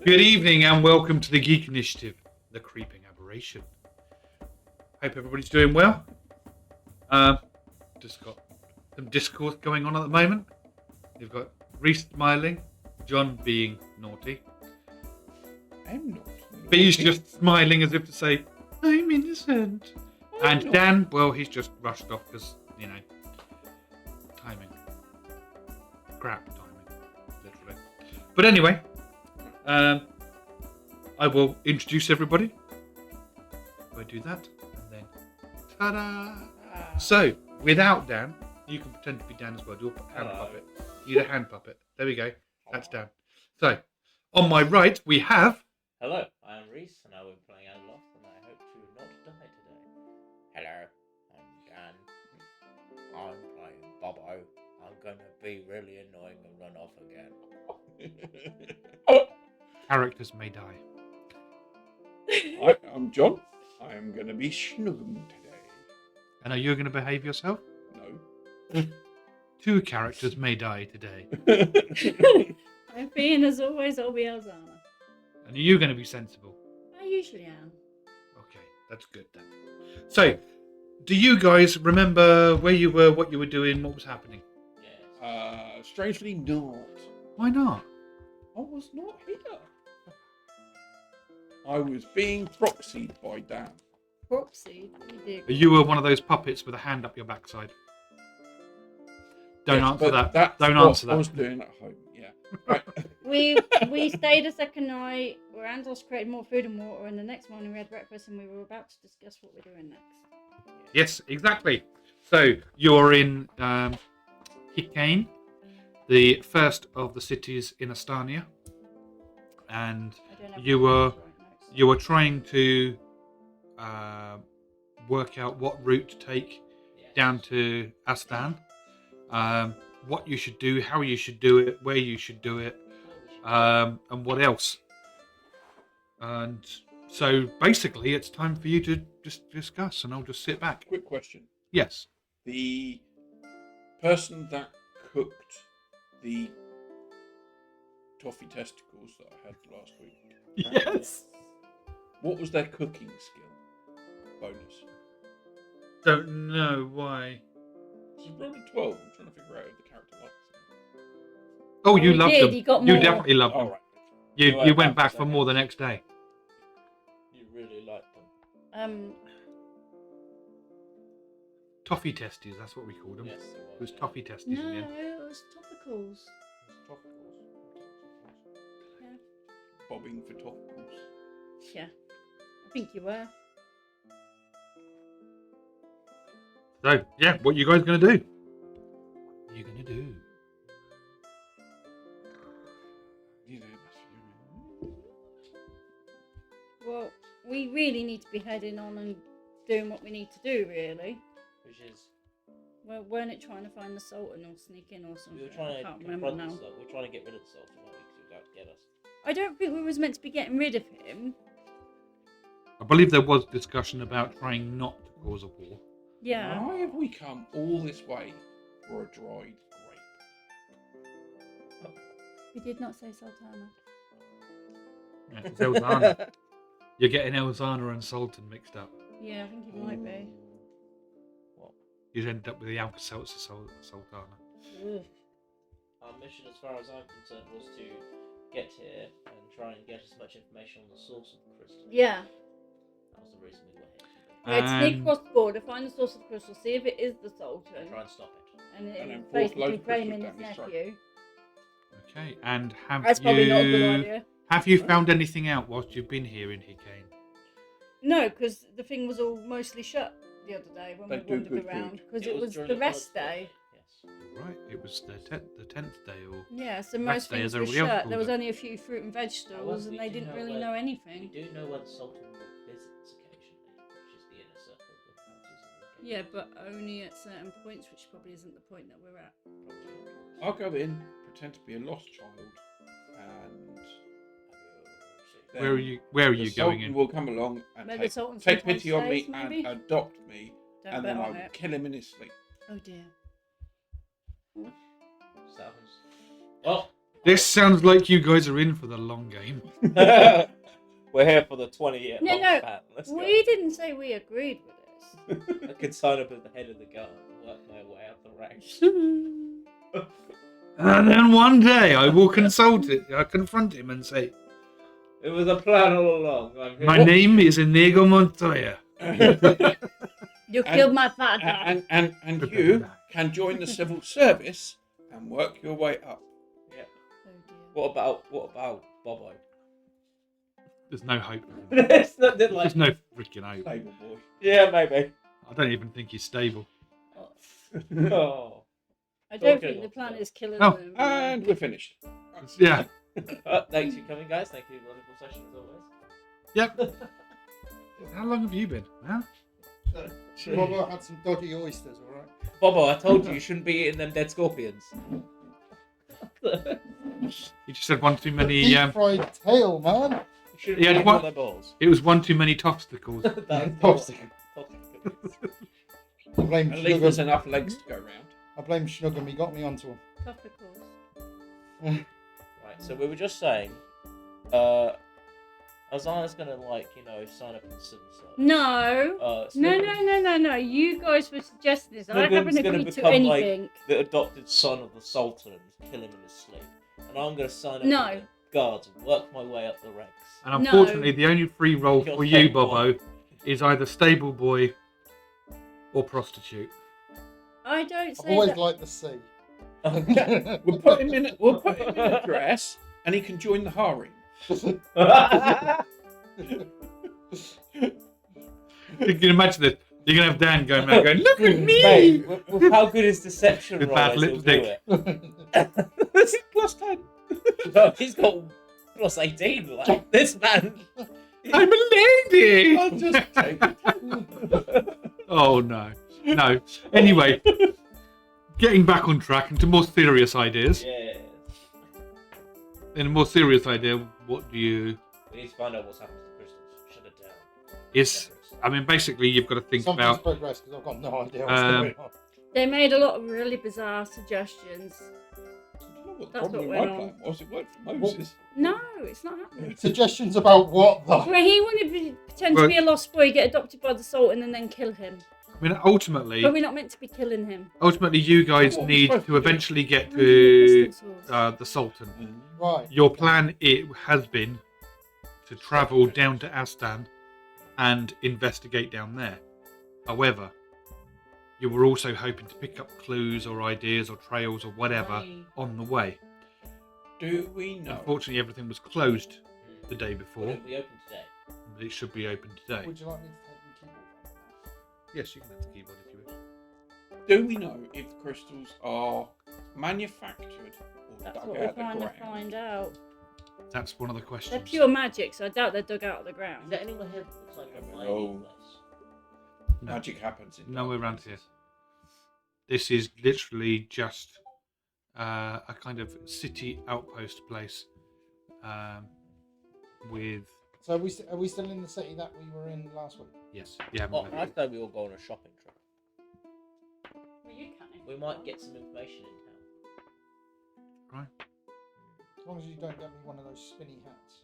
Good evening and welcome to the Geek Initiative, the Creeping Aberration. Hope everybody's doing well. Just got some discourse going on at the moment. You've got Reese smiling, John being naughty. I'm not. But he's just smiling as if to say, I'm innocent. And Dan, well, he's just rushed off because, timing. Crap timing, literally. But anyway, I will introduce everybody. If I do that, and then, ta-da! So, without Dan, you can pretend to be Dan as well. Do a hand puppet. You do a hand puppet. There we go. That's Dan. So, on my right, we have... Hello, I am Reese, and I will be playing Anderloss, and I hope to not die today. Hello, I'm Dan. I'm playing Bobbo. I'm going to be really annoying and run off again. Characters may die. Hi, I'm John. I am going to be Snuggum today. And are you going to behave yourself? No. 2 characters may die today. I'm being, as always, I'll be Elzana. And are you going to be sensible? I usually am. Okay, that's good then. So, do you guys remember where you were, what you were doing, what was happening? Yes. Strangely not. Why not? I was not here. I was being proxied by Dan. Propsy. You were one of those puppets with a hand up your backside. Don't answer but that. That's Don't what answer I was that. doing at home, yeah. Right. We stayed a second night where Anderloss created more food and water, and the next morning we had breakfast and we were about to discuss what we're doing next. Yes, exactly. So, you're in Hikane, the first of the cities in Escania. And I don't have you my were joint notes. you were trying to work out what route to take down to Astan, what you should do, how you should do it, where you should do it, and what else. And so basically it's time for you to just discuss, and I'll just sit back. Quick question. Yes. The person that cooked the toffee testicles that I had last week. Yes. What was their cooking skill? Bonus. Don't know why. This is probably 12. I'm trying to figure out if the character likes it. Oh, you he loved did, them. he got You more. definitely loved them. All right. You Right, went back that's for okay. more the next day. You really like them. Toffee testes, that's what we called them. Yes, It was yeah. toffee testes No, in the end. it was topicals. Yeah. Bobbing for topicals. Yeah. I think you were. So, yeah, what you guys going to do? What are you going to do? You know, Well, we really need to be heading on and doing what we need to do, really. Which is, Well, weren't it trying to find the Sultan or sneak in or something? we were trying I to can't remember confront now. the Sultan. We're trying to get rid of the Sultan, weren't we? Because he was out to get us. I don't think we was meant to be getting rid of him. I believe there was discussion about trying not to cause a war. Yeah. why have we come all this way for a dried grape? We did not say Sultana. Yeah, it's Elzana. You're getting Elzana and Sultan mixed up. Yeah, I think it might be. What? You'd end up with the Alka-Seltzer Sultana. Ugh. Our mission, as far as I'm concerned, was to get here and try and get as much information on the source of the crystal. Yeah. That was the reason we were here. We had to sneak And- across the border, find the source of the crystal, see if it is the Sultan, And try and stop it. and And then then force basically loads of crystals claiming his down his throat. nephew. Okay, and have That's probably not a good you idea. have you found anything out whilst you've been here in Hikane? No, because the thing was all mostly shut the other day when They we do wandered good around. food. Because it was during the rest first day. Yes. Right, it was the 10th day, or Yeah, so Rest most day, things as were everybody else shut. called There was it. only a few fruit and vegetables, and we they do didn't know really where- know We anything. do know where the Sultan visits occasionally, which is the inner circle of the houses in the Yeah, but only at certain points, which probably isn't the point that we're at. I'll go in, pretend to be a lost child, and then where are you going Sultan in? will come along and Maybe the take, Sultan take sometimes pity on me stays, maybe? and adopt me, Don't and bet then on I'll it. kill him in his sleep. Oh dear. Sounds. Well, This sounds like you guys are in for the long game. We're here for the 20-year No, long no, span. Let's go. We didn't say we agreed with this. I could sign up as the head of the guard and work my way up the ranks. And then one day I will confront him and say, It was a plan all along. I'm here. my name is Inigo Montoya. You killed my father. And you can join the civil service and work your way up. Yeah. Oh dear. What about Bobbo? There's no hope. It's not like. There's no freaking hope. Stable boy. Yeah, maybe. I don't even think he's stable. Oh. I don't Okay. think the plan is killing Oh. them. And we're finished. Yeah. Thanks for coming, guys. Thank you. Wonderful session as always. Yep. How long have you been, man? Bobbo had some dodgy oysters, alright? Bobbo, I told you should be eating them dead scorpions. You just had one too many. Deep fried tail, man. You shouldn't Yeah, be eating what- all their balls. It was one too many topsicles. Popsicle. I blame At least there's Snugger. enough legs to go round. I blame Snugger. He got me onto him. Topicals. Right, so we were just saying, Elzana's gonna sign up in the civil service. No. No. You guys were suggesting this. I Snugger's haven't gonna agreed to become, like, anything. The adopted son of the Sultan and kill him in his sleep. And I'm gonna sign up No. in the guards and work my way up the ranks. And unfortunately, the only free role You're for you, stable Bobbo, is either stable boy or prostitute. I don't I've say always that. liked the sea. We'll put him in a dress, and he can join the harem. You can imagine this. You're going to have Dan going around going, look at me! Mate, with how good his deception With roll bad is, he'll lipstick. do it. Plus 10. No, he's got plus 18. Like this man. I'm a lady! I'll just take it. Oh, no. No. Anyway, getting back on track into more serious ideas. Yes. In a more serious idea, what do you... We need to find out what's happened to the crystals. Shut it down. Is, I mean, basically, you've got to think Something's about... progressed because I've got no idea what's Um, going on. They made a lot of really bizarre suggestions. I don't know what the That's problem what with my went plan was. It worked for Moses. No, it's not happening. Suggestions about what though? Where he wanted to pretend to be a lost boy, get adopted by the Sultan, and then kill him. I mean, ultimately, But we're not meant to be killing him. you guys What need we're supposed to to do. eventually get Crystal to source. the Sultan. Right. Your plan has been to travel down to Astan and investigate down there. However, you were also hoping to pick up clues or ideas or trails or whatever Right. on the way. Do we know? Unfortunately, everything was closed the day Will before, it be open today? but it should be open today. Would you like me to take the keyboard? Yes, you can have the keyboard if you wish. Do we know if the crystals are manufactured or That's dug what out we're of the trying to ground? find out. That's one of the They're questions. pure magic, so I doubt they're dug out of the Is ground. there anyone here that looks like a Yeah, mining no. place? No. Magic happens in Nowhere dark around here. places. This is literally just a kind of city outpost place with... So are we still in the city that we were in last week? Yes, yeah. Oh, I'd say we all go on a shopping trip. Well, you can. We might get some information in town. As long as you don't get me one of those spinny hats.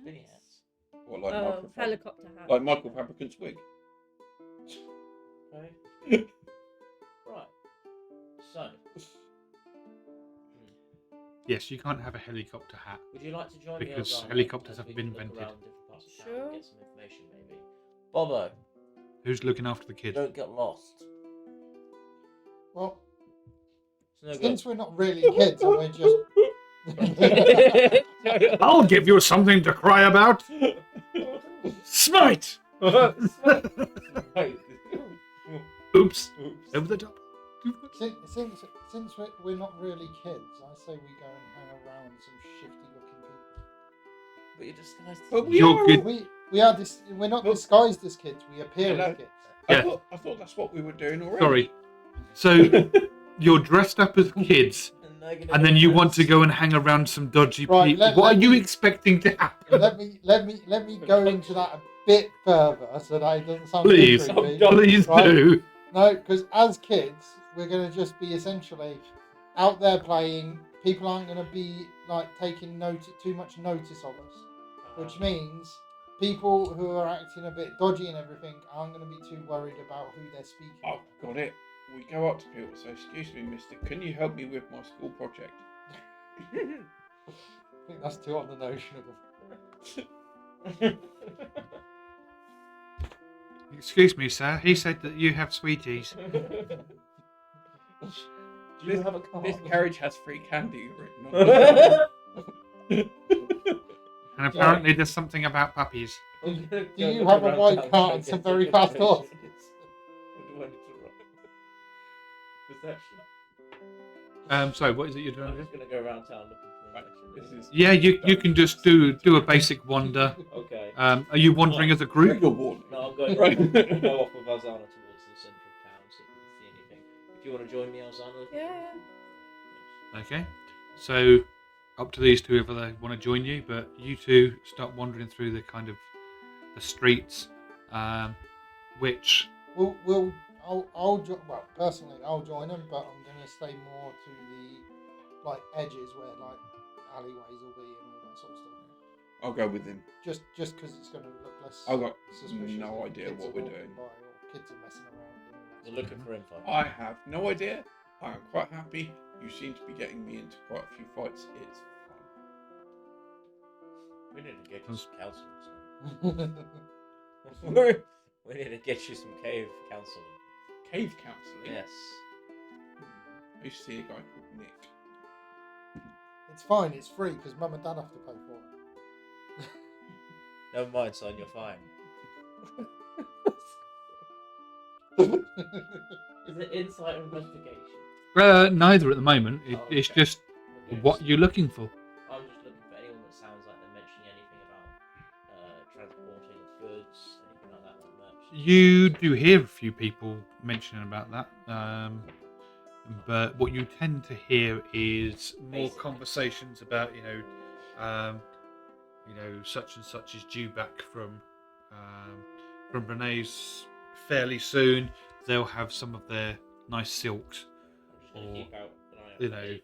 Spinny hats. Or like, Oh, Michael helicopter hat. like Michael Fabricant's wig. Okay. Right. So, Yes, you can't have a helicopter hat. would you like to join me? Because Elzana, helicopters as have we been look invented. around different parts of town Sure. and get some information, maybe. Bobbo, Who's looking after the kids? don't get lost. Well, It's no since we're not really kids and we're just... good. I'll give you something to cry about. Smite! Right. Oops. Oops. Over the top. Since we're not really kids, I say we go and hang around with some shifty looking people. But you're disguised. as But we You're are. good. We're not disguised as kids. We appear Hello. as kids. Yeah. I thought that's what we were doing already. Sorry. So, you're dressed up as kids, and then you want to go and hang around some dodgy Right, people. let What are you me- expecting to happen? let me go into that a bit further so that it doesn't sound Please. too creepy. Please Right. do. No, because as kids, we're going to just be essentially out there playing, people aren't going to be like taking too much notice of us, which means people who are acting a bit dodgy and everything aren't going to be too worried about who they're speaking. I've got it. We go up to people and say, "Excuse me, mister, can you help me with my school project?" I think that's too on the notion of Excuse me, sir. He said that you have sweeties. Do you have a car? This carriage has free candy written on it. And apparently there's something about puppies. Do you have a white cart and some very fast horses? What do I need to roll? Perception. So what is it you're doing? I'm just going to go around town looking for information. Yeah, you can just do a basic wander. Okay. Are you wandering as a group? No, I'm going to go off with Elzana towards the centre of town, see if we can see anything. If you want to join me, Elzana. Yeah. Okay. So up to these two if they want to join you, but you two start wandering through the kind of the streets, which Personally, I'll join them, but I'm going to stay more to the edges where alleyways will be and all that sort of stuff. I'll go with him. Just because it's going to look less. I've got suspicious no if idea kids what are we're walking doing. by or kids are messing around. We're looking for info. I have no idea. I am quite happy. You seem to be getting me into quite a few fights. It's fun. We need to get you some counselling. We need to get you some cave counselling. Cave counselling? Yes. I used to see a guy called Nick. It's fine. It's free because Mum and Dad have to pay for it. Never mind, son. You're fine. Is it insight or investigation? Neither at the moment. It's okay. just what you're looking for. I'm just looking for anyone that sounds like they're mentioning anything about transporting goods, anything like that, like merch. You do hear a few people mentioning about that, but what you tend to hear is more Basically. conversations about such and such is due back from Renee's fairly soon. They'll have some of their nice silks. I'm just going to Or, keep out an eye out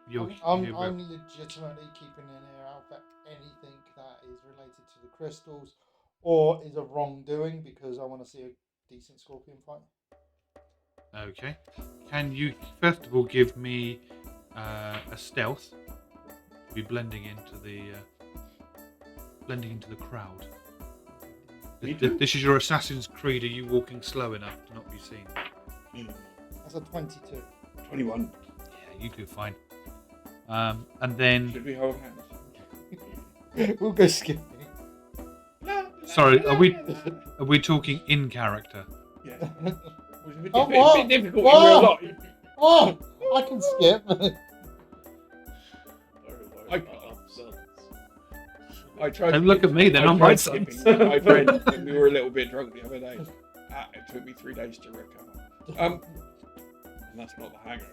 you for know, anything. I'm legitimately keeping an ear out for anything that is related to the crystals or is a wrongdoing because I want to see a decent scorpion fight. Okay. Can you first of all give me a stealth? Be blending into the crowd. This is your Assassin's Creed. Are you walking slow enough to not be seen? That's a 22. 21. Yeah, you do fine. And then, Should we hold hands? We'll go skipping. sorry, are we talking in character? Yeah. Oh, It's what? a bit difficult What? in real life. Oh, I can skip. I tried. Don't look at me, then I I'm tried my skipping sons. with my friend, and we were a little bit drunk the other day. It took me 3 days to recover. And that's not the hangover.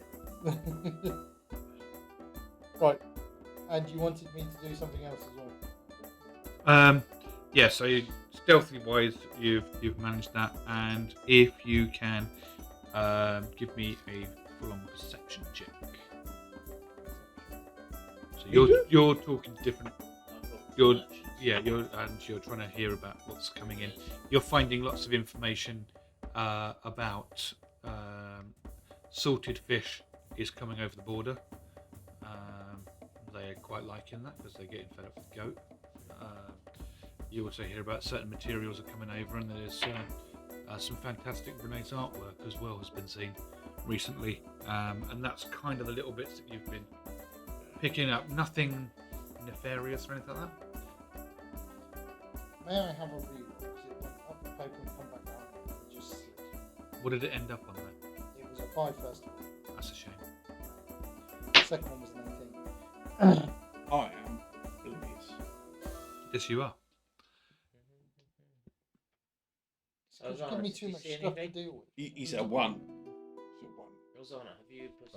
Right. And you wanted me to do something else as well? Yeah. So stealthy wise, you've managed that, and if you can, give me a full-on perception check. So you're talking to different. You're trying to hear about what's coming in. You're finding lots of information about salted fish is coming over the border. They're quite liking that because they're getting fed up with goat. You also hear about certain materials are coming over, and there's some fantastic Renee's artwork as well has been seen recently, and that's kind of the little bits that you've been picking up. Nothing nefarious or anything like that. May I have a reroll? Because it went up the paper and come back down. It just slipped. What did it end up on then? It was a 5 first of all. That's a shame. The second one was an 18. I am oblivious. Yes, you are. It's just give me too much stuff to deal with. He's a 1. He's a 1. Elzana, have you who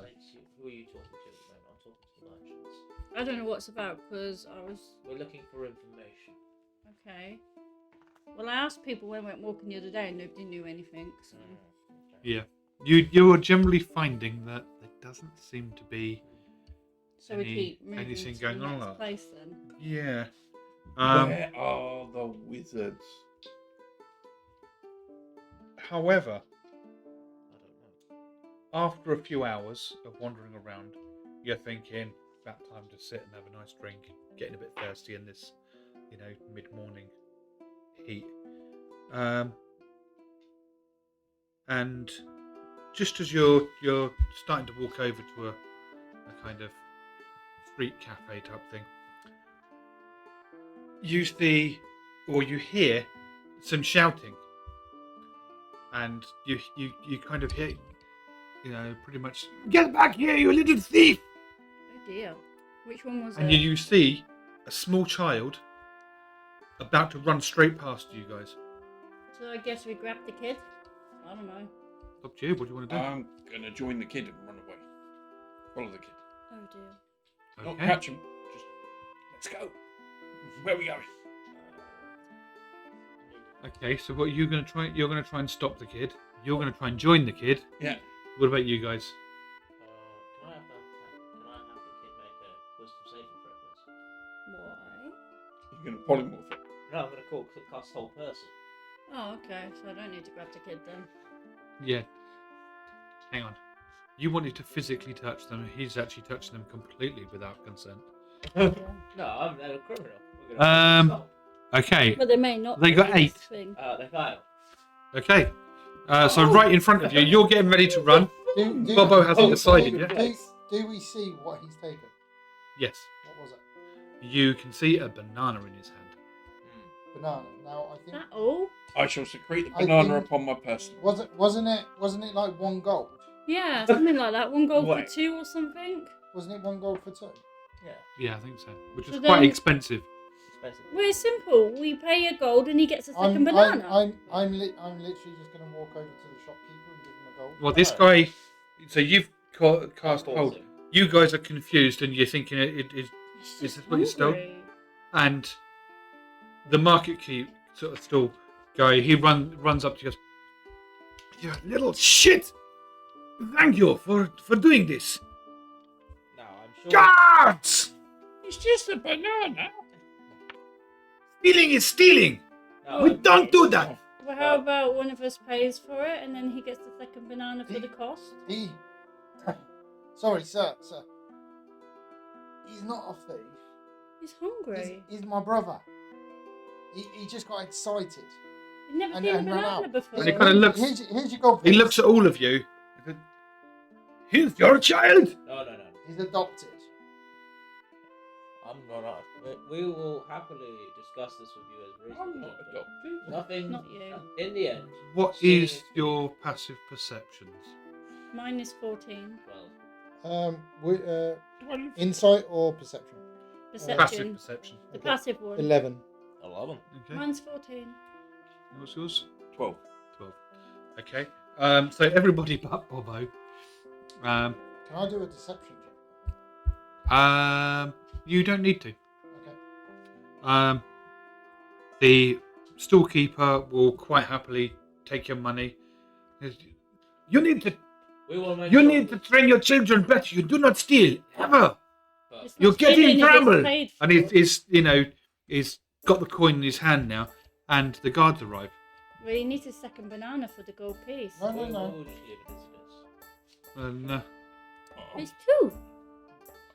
are you talking to at the moment? I'm talking to the merchants. I don't know what's about because I was We're looking for information. okay. Well, I asked people when I went walking the other day, and nobody knew anything. So Yeah. You're generally finding that there doesn't seem to be So we keep moving anything to going the on? next place then. Yeah. Where are the wizards? However, I don't know. after a few hours of wandering around, you're thinking about time to sit and have a nice drink, getting a bit thirsty in this, mid-morning heat. And just as you're starting to walk over to a kind of street cafe type thing, you hear some shouting, and you kind of hear, pretty much, get back here, you little thief! Oh dear. Which one was And it? you see a small child about to run straight past you guys. So I guess we grabbed the kid. I don't know. Up to you. What do you want to do? I'm gonna join the kid and run away. Follow the kid. Oh dear. Not catch him. Just let's go. Where are we going? Okay. So what are you going to try? You're going to try and stop the kid. You're going to try and join the kid. Yeah. What about you guys? Can I have the kid make a wisdom saving throw, please? Why? You're gonna polymorph it. No, I'm gonna cast whole person. Oh, okay. So I don't need to grab the kid then. Yeah. Hang on. You wanted to physically touch them. He's actually touched them completely without consent. No, I'm a criminal. We're gonna stop. Okay. But they may not. They got do this 8. thing. They fail. Okay. So right in front of you, you're getting ready to run. Bobbo hasn't decided yet. Do we see what he's taken? Yes. What was it? You can see a banana in his hand. Banana. Now I Is think. that all? I shall secrete the I banana think- upon my person. Wasn't it like 1 gold? Yeah, something like that. 1 gold Wait. for 2 or something. Wasn't it 1 gold for 2? Yeah, Yeah, I think so. Which is So quite then- expensive. expensive. We're simple. We pay a gold and he gets a second I'm banana. I'm literally just gonna walk over to the shopkeeper and give him a gold. Well, this guy. So you've cast Of course. hold. You guys are confused, and you're thinking is He's is just this what you stole? hungry. And the market keep sort of stall guy. He runs up to you. Goes, you little shit! Thank you for doing this. No, I'm sure. Guards! It's just a banana. Stealing is stealing. No, We I'm- don't do that. Well, how about one of us pays for it and then he gets the second banana for the cost? He. Sorry, sir. He's not a thief. He's hungry. He's my brother. He just got excited. You've never and- seen a and ran banana out. before. And he kinda looks- Here's your gold He piece. looks at all of you. Here's your child. No. He's adopted. I'm not. We will happily discuss this with you as I'm reasonable. not adopted. Nothing. Not you. In the end. What seeing is it- your passive perceptions? Mine is 14. Well, Insight or perception? Passive Perception. perception. The Okay. passive one. 11. 11. Okay. Mine's 14. What's yours? 12. 12. Okay. So everybody but Bobbo. Can I do a deception check? You don't need to. Okay. The storekeeper will quite happily take your money. You need to. We will make You sure need to train your children better. You do not steal ever. but- It's You'll not get stealing in if it's trouble. paid And for. he's got the coin in his hand now, and the guards arrive. Well, he needs a second banana for the gold piece. No, we no. will just leave it as it is. And Oh, It's 2.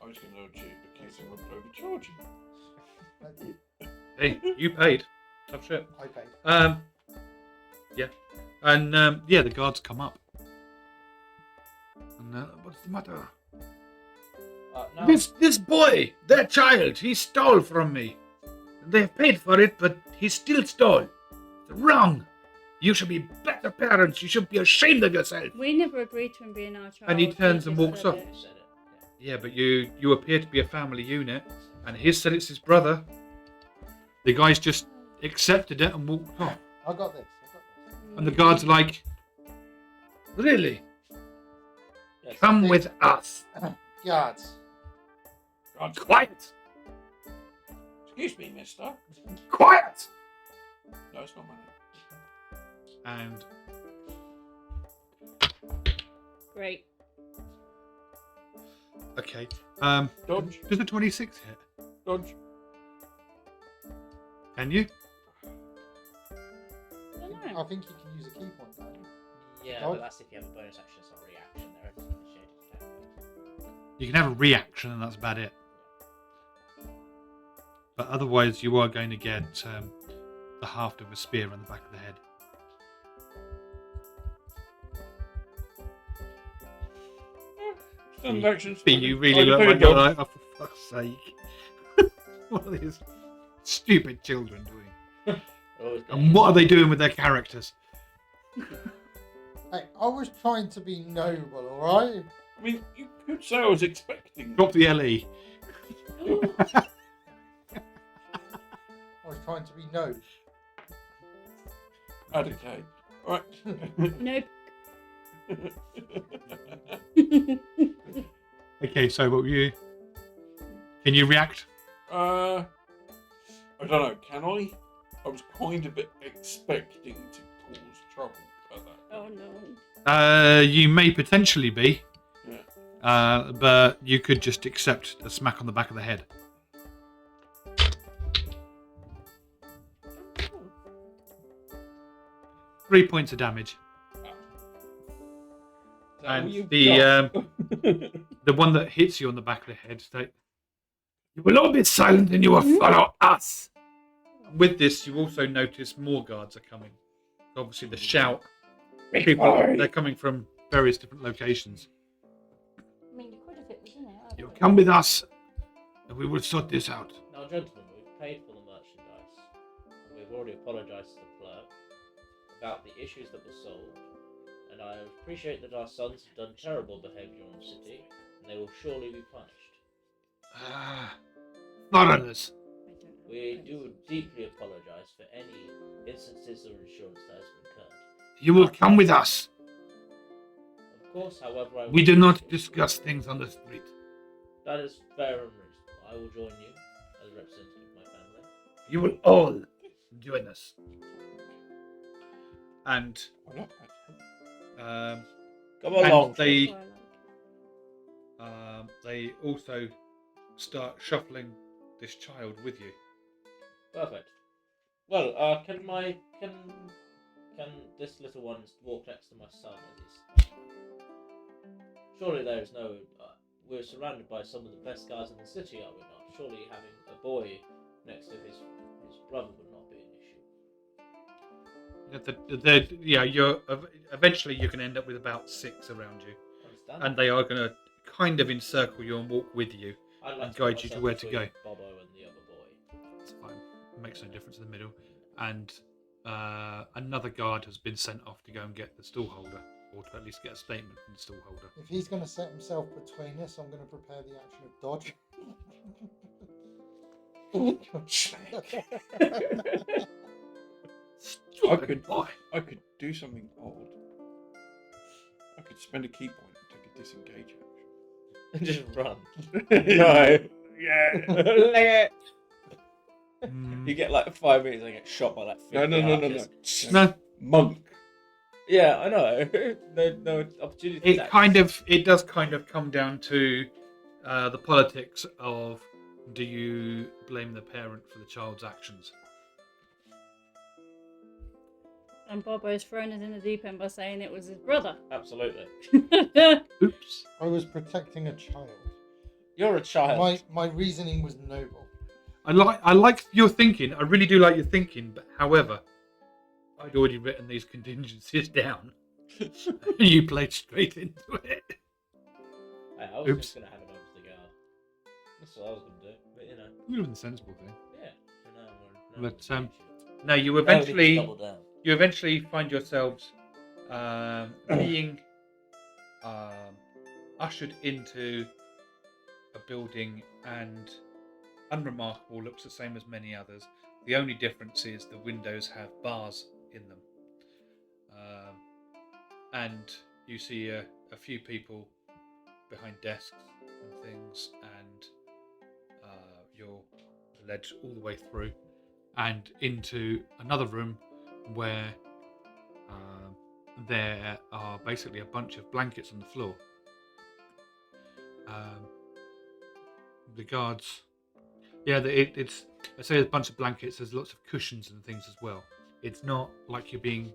I was going to accuse him of overcharging. hey, you paid. Tough shit. I paid. Yeah, and the guards come up. And what's the matter? No. This boy, that child, he stole from me. They have paid for it, but he still stole. It's wrong. You should be better parents. You should be ashamed of yourself. We never agreed to him being our child. And he turns and just walks said off. it. You said it. Yeah, but you appear to be a family unit, and he said it's his brother. The guy's just accepted it and walked off. I got this. And the guard's like, really? Yes. Come with us. Guards. God, Quiet. excuse me, mister. Quiet. No, it's not my name. And Great. Okay. Dodge. Does the 26 hit? Dodge. Can you? I don't I know. think you can use a key point, can't you? Yeah, Dodge? but that's if you have a bonus action, it's not a reaction. There is initiated attack. You can have a reaction, and that's about it. But otherwise, you are going to get the haft of a spear on the back of the head. Standard action. You really I look can like take a you're dodge. like, oh, for fuck's sake. What are these stupid children doing? Always And what are they doing with their characters? Hey, I was trying to be noble, alright? I mean, you could say I was expecting. Drop the LE. I was trying to be no. Add a K. Right. Nope. Okay, so what were you? Can you react? I don't know. Can I? I was kind of expecting to cause trouble at that. Oh no. You may potentially be, Yeah. but you could just accept a smack on the back of the head. Oh. 3 points of damage. And the one that hits you on the back of the head state, "You will all be silent and you will follow us." With this, you also notice more guards are coming. Obviously, the shout, they're coming from various different locations. I mean, you could have hit, wasn't it? You'll come with us, and we will sort this out. Now, gentlemen, we've paid for the merchandise, and we've already apologised to the clerk about the issues that were solved, and I appreciate that our sons have done terrible behaviour in the city, and they will surely be punished. Foreigners. I don't know. We do deeply apologise for any instances of insurance that has incurred. You will come with us. Of course, however, I will We do not discuss things on the street. That is fair and reasonable. I will join you as a representative of my family. You will all join us. And Why not? Come and along. they That's what I like. they also start shuffling this child with you. Perfect. Well, can this little one walk next to my son as he's? Surely there is no. We're surrounded by some of the best guys in the city, are we not? Surely having a boy next to his brother would not be an issue. Yeah, you're eventually you can end up with about 6 around you, Understand? and they are going to kind of encircle you and walk with you. I'd like and to guide put you to myself where to between go. Bobbo and the other boy. It's fine. It makes no difference in the middle. And another guard has been sent off to go and get the stallholder, or to at least get a statement from the stallholder. If he's going to set himself between us, I'm going to prepare the action of dodge. Stupid boy. I could do something odd. I could spend a key point and take a disengage action. Just run. No. Yeah. You get like 5 minutes and get shot by like 50 No. archers. No, Monk. Yeah, I know. no opportunity. it attacks. does kind of come down to the politics of, do you blame the parent for the child's actions? And Bobbo's thrown us in the deep end by saying it was his brother. Absolutely. Oops. I was protecting a child. You're a child. My reasoning was noble. I like your thinking. I really do like your thinking. But however, I'd already written these contingencies down. You played straight into it. I was Oops. just gonna hand him over to the guard. That's what I was gonna do. But you know, It would have been the sensible thing. yeah. No, But, no, you eventually double down. you eventually find yourselves being ushered into a building, and unremarkable, looks the same as many others. The only difference is the windows have bars in them, and you see a few people behind desks and things, and you're led all the way through and into another room where there are basically a bunch of blankets on the floor. the guards. Yeah, it's. I say there's a bunch of blankets. There's lots of cushions and things as well. It's not like you're being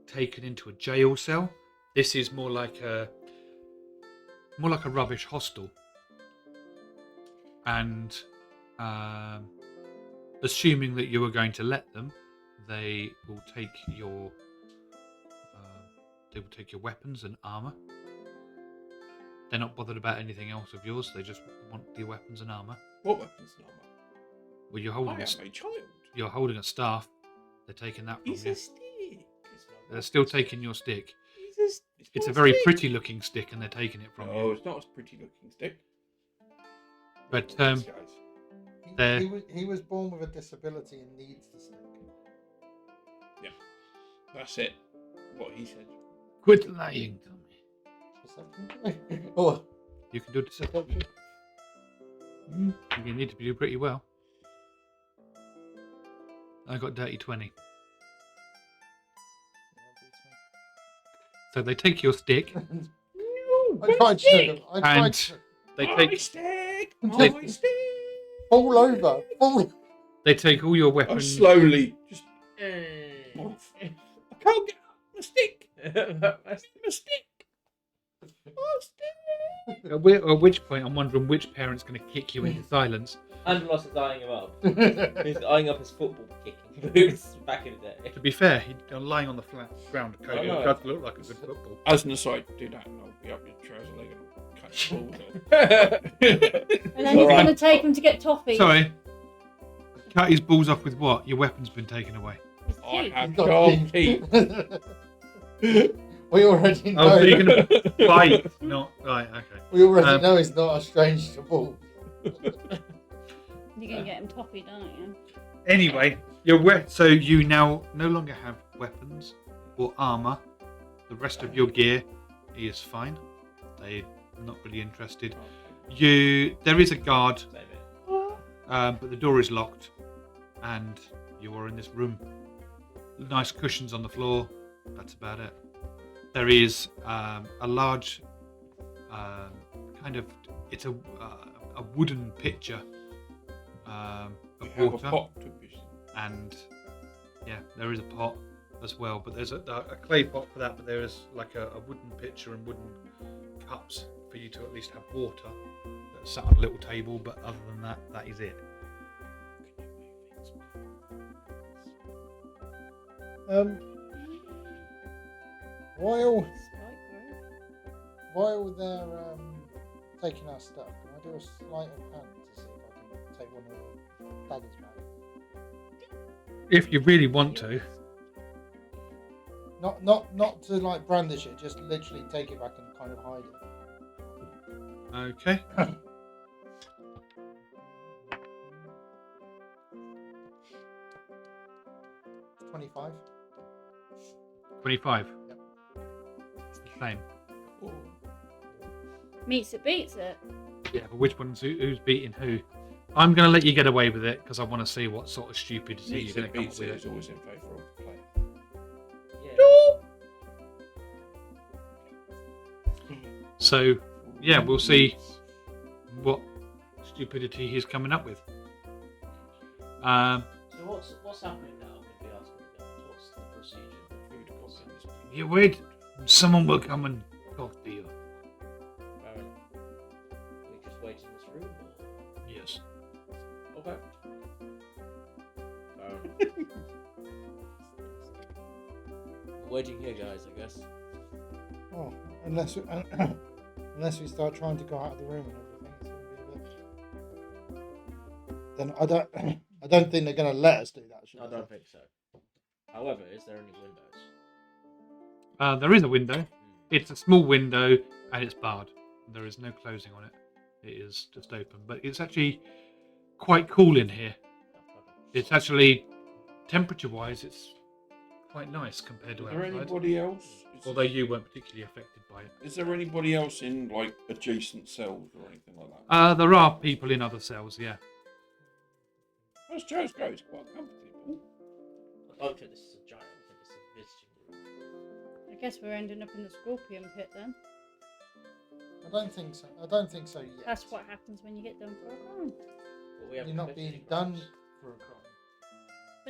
taken into a jail cell. This is more like a rubbish hostel. And assuming that you are going to let them, they will take your weapons and armor. They're not bothered about anything else of yours. They just want the weapons and armor. What weapons and armor? Well, I am a child. You're holding a staff. They're taking that from He's you. a stick. They're still taking your stick. It's a not very stick. pretty looking stick, and they're taking it from Oh, you. it's not a pretty looking stick. But These guys. There- He was born with a disability and needs the stick. That's it. What he said. quit lying to me. Perception? Oh, You can do deception. You need to do pretty well. I got dirty 20. So they take your stick. I tried to shoot him. I tried And to they My take stick. They- My stick. fall over. Fall. they take all your I'm weapons. slowly just. Eh. I can't get up my stick. That's- My stick. My stick. At which point, I'm wondering which parent's going to kick you into silence. Anderloss is eyeing him up. He's eyeing up his football kicking boots back in the day. To be fair, he's lying on the flat ground. I Cody. know. It does look like a good football. As an aside, do that and I'll be up your trouser leg and cut your balls off. And then he's Alright. going to take him to get toffee. Sorry. Cut his balls off with what? Your weapon's been taken away. His I teeth. have Got sharp teeth. teeth. We already know. Oh, so you're going to bite? Not right. Okay. We already Um, know he's not a strange to bull. You're going to get him toffee, don't you? Anyway, so you now no longer have weapons or armor. The rest of your gear is fine. They're not really interested. There is a guard, Save it. but the door is locked, and you are in this room. Nice cushions on the floor. That's about it. There is a large kind of it's a wooden pitcher of We have a water. pot to fish. And yeah, there is a pot as well, but there's a clay pot for that, but there is like a wooden pitcher and wooden cups for you to at least have water that's sat on a little table, but other than that, that is it. While Spike, while they're taking our stuff, can I do a sleight of hand to see if I can take one of the daggers back? If you really want to. Not to like brandish it, just literally take it back and kind of hide it. Okay. 25. 25. Yep. It's the same. Meets it, beats it. Yeah, but which one's who's beating who? I'm going to let you get away with it because I want to see what sort of stupidity you're going to come up Beats with. it is always in favour of the player. Yeah. So, yeah, we'll see what stupidity he's coming up with. So what's happening now? I'm going to be asking the guards. What's the procedure? Food goblins. You wait, someone will come and talk to you. Fair enough. We just wait in this room? Or... Yes. Okay. Fair enough. We're waiting here, guys, I guess. Oh, unless we start trying to go out of the room and everything, it's going to be a bit. Then I don't think they're going to let us do that. Should I they? don't think so. However, is there any windows? There is a window. It's a small window and it's barred. There is no closing on it. It is just open. But it's actually quite cool in here. It's actually, temperature-wise, it's quite nice compared to Is there outside. anybody else? Although you weren't particularly affected by it. Is there anybody else in like adjacent cells or anything like that? There are people in other cells, yeah. As Joe's go, it's quite comfortable. Oh, okay, this is a giant. I think it's a visiting room. I guess we're ending up in the scorpion pit then. I don't think so. I don't think so yet. That's what happens when you get done for a crime. But we haven't You're not committed being any done crimes. for a crime.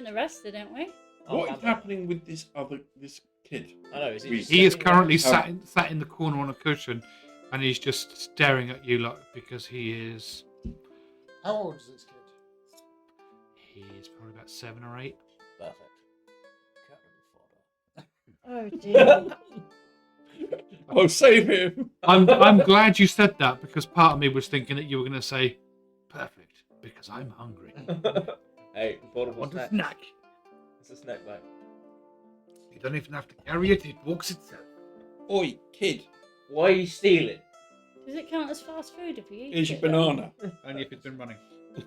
Been arrested, haven't we? Oh, What is have they? happening with this kid? I know. Is he? We- just He is sitting there? currently Um, sat in the corner on a cushion, and he's just staring at you like because he is How old is this kid? probably about 7 or 8. Perfect. Cannon Oh dear. Oh, save him! I'm glad you said that because part of me was thinking that you were going to say perfect because I'm hungry. fodder. Hey, I affordable want a snack. snack. It's a snack bag. You don't even have to carry it; it walks itself. Oi, kid, Why are you stealing? Does it count as fast food if you eat here's your it? banana. Only if it's been running.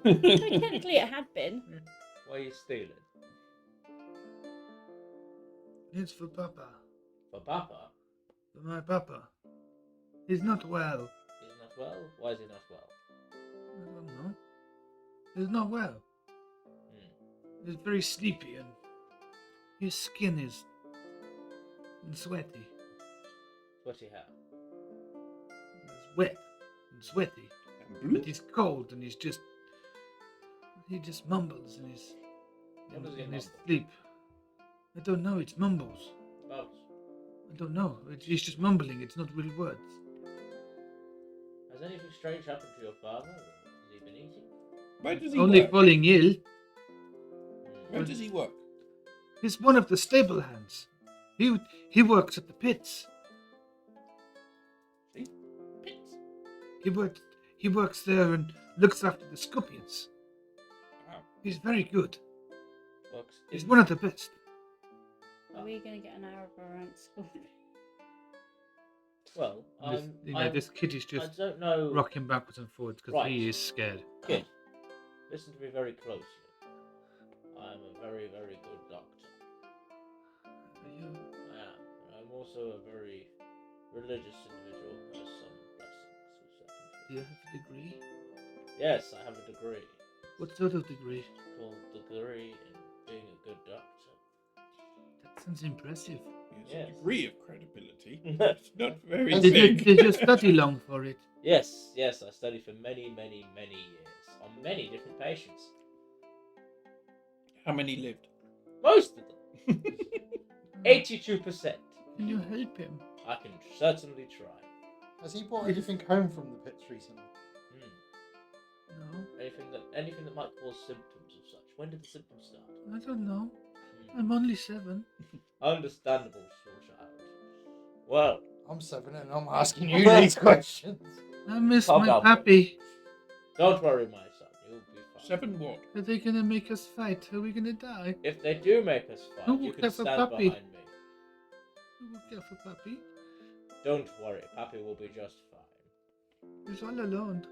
So technically it had been. Why are you stealing? It's for Papa. For Papa? For my Papa. He's not well. He's not well? Why is he not well? I don't know. He's not well. He's very sleepy and his skin is sweaty. Sweaty hair. It's wet and sweaty. And But he's cold and he just mumbles in his What does he in his mumble? sleep. I don't know, it's mumbles. About. I don't know. He's just mumbling, it's not real words. Has anything strange happened to your father? Or has he been eating? Where does he Only work? falling ill. Where does he work? He's one of the stable hands. He works at the pits. See? Pits. He works there and looks after the scorpions. Wow. He's very good. Works He's in- one of the best. Are we going to get an hour of our own school? Well, This kid is I just don't know. rocking backwards and forwards because Right. he is scared. Kid, listen to me very closely. I'm a very, very good doctor. I am. I'm also a very religious individual who has some blessings with certain Do you things. have a degree? Yes, I have a degree. What sort of degree? It's called degree in being a good doctor. That sounds impressive. He has Yes. a degree of credibility. It's not very Did big. Did you study long for it? Yes, I studied for many, many, many years on many different patients. How many lived? Most of them. 82%. Can you help him? I can certainly try. Has he brought anything home from the pits recently? Hmm. No, Anything that might cause symptoms of such. When did the symptoms start? I don't know. Hmm. I'm only 7. Understandable, small child. Well, I'm 7 and I'm asking you these questions. I miss Calm my down, puppy. don't worry, my son. You'll be fine. 7 what? Are they gonna make us fight? Are we gonna die? If they do make us Who fight, will you can have a stand puppy? behind me. Who will care for puppy? Don't worry, Pappy will be just fine. He's all alone.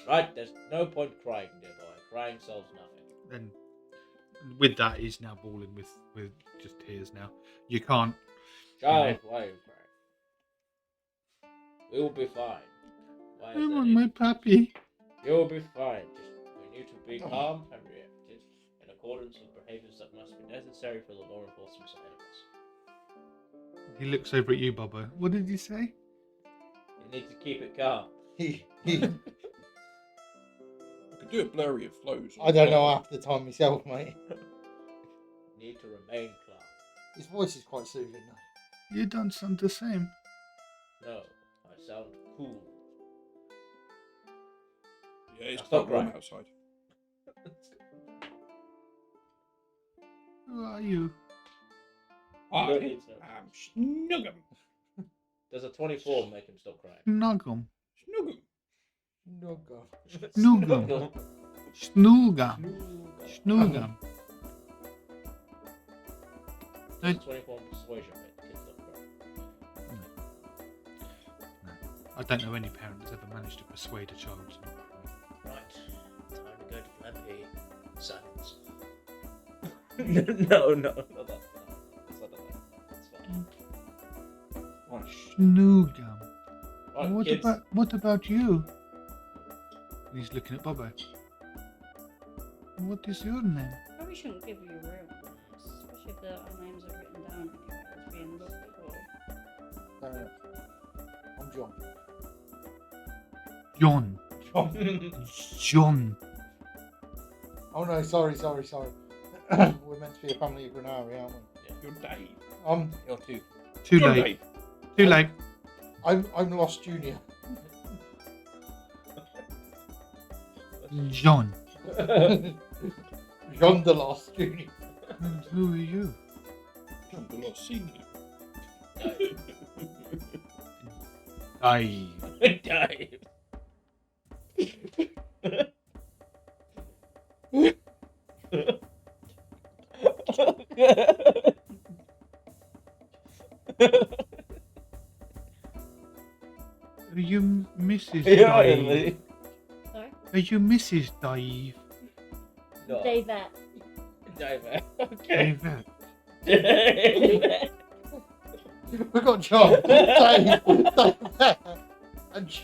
Right, there's no point crying, dear boy. Crying solves nothing. Then, with that, he's now bawling with just tears. Now you can't. Child, why are you crying? We will be fine. Why is I there want need- my puppy. You'll be fine. Just we need to be Oh. calm and reactive in accordance with behaviours that must be necessary for the law enforcement side of us. He looks over at you, Bobbo. What did he say? You need to keep it calm. He I could do a blurry of flows. I don't know half the time myself, mate. You need to remain calm. His voice is quite soothing though. You don't sound the same. No, I sound cool. Yeah, it's Stop quite warm crying. outside. Who are you? I don't need to. am Snuggum. Does a 24 make him stop crying? Snuggum. Snuggum. No God. Snoogum. Snoogum. Snoogum. Does a 24 persuasion make the kid stop crying? I don't know any parent that's ever managed to persuade a child. to not cry. Right, time to go to Plan B. Silence. no, not that. That's not that. That's fine. Right. Snoogum. Right, kids. What about you? And he's looking at Bobbo. What is your name? Probably shouldn't give you real names, especially if our names are written down anywhere as being looked for. Fair enough. John. John. John. Oh no, sorry. We're meant to be a family of Grennari, aren't we? You're Dave. You're too. Too You're late. Dave. Too late. I'm Lost Junior. John. John the Lost Junior. And who are you? John the Lost Senior. I. Dave. Are you Mrs. Yeah, Dave? Emily. Sorry? Are you Mrs. Dave? No. Davet. Dave. Okay. Dave. We've got John, Dave, and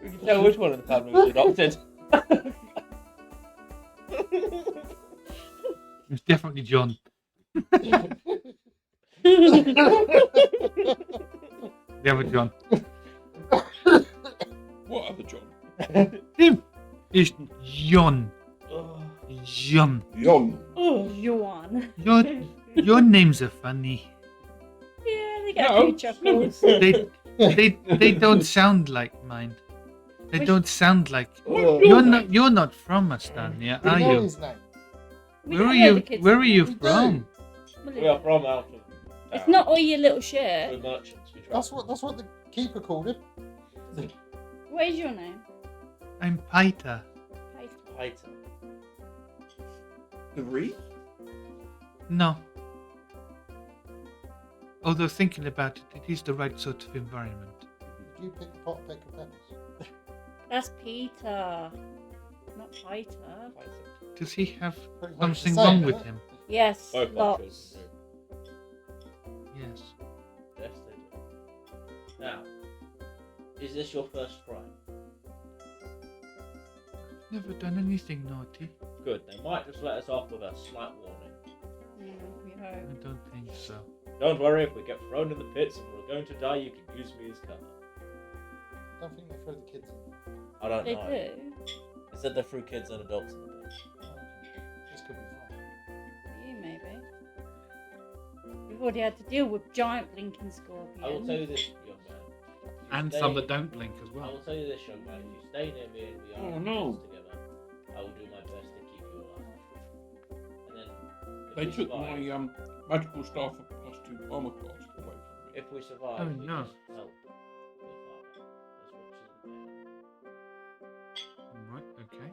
We can tell which one of the family was adopted. It's definitely John. The other John. What other John? Him. It's John. John. Yon. Yuan. Your names are funny. Yeah, they get No, a few chuckles. They don't sound like mine. They Which- don't sound like. Oh, You're not from Escania, we are know you? his name. We Where don't are know you? the kids' Where are you We do. from? names. We are from out of It's town. not all your little We're shit. merchants. We travel. That's what the keeper called him. What is your name? I'm Piter. Python. The Rhi? No. Although thinking about it, it is the right sort of environment. Did you pick the pot pick of pennies? That's Peter, not Peter. Python. Does he have Pretty much the something same, wrong isn't with it? him? Yes, Both our lots. children Yes. do. Yes, they do. Now, is this your first crime? Never done anything naughty. Good. They might just let us off with a slight warning. We I hope. don't think so. Don't worry, if we get thrown in the pits and we're going to die, you can use me as cover. I don't think they throw the kids in. I don't They know. do. They said they threw kids and adults in the pits. This could be fun. For you, maybe. We've already had to deal with giant blinking scorpions. I will tell you this, young man. If you And stay- some that don't blink as I well. will tell you this, young man. If you stay near me and we are Oh, in no. this together, I will do my best to keep you alive. And then, if They we took survive, my magical staff of +2 armor class away from me. if we survive, Oh, we no. just help your father as much as we can. Right, okay.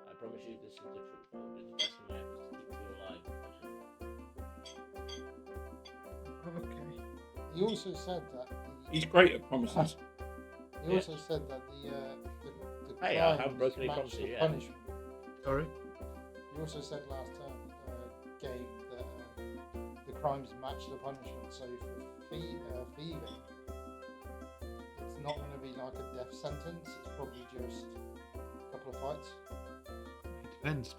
I promise you this is the truth. I will do the best of my efforts to keep you alive. Okay. He also said that. He's great at promises. He also said that the Hey, I crimes haven't broken any match promises the yet. punishment. Sorry? He also said last time, Gabe, that the crimes match the punishment. So for thieving, it's not going to be like a death sentence. It's probably just a couple of fights. It depends.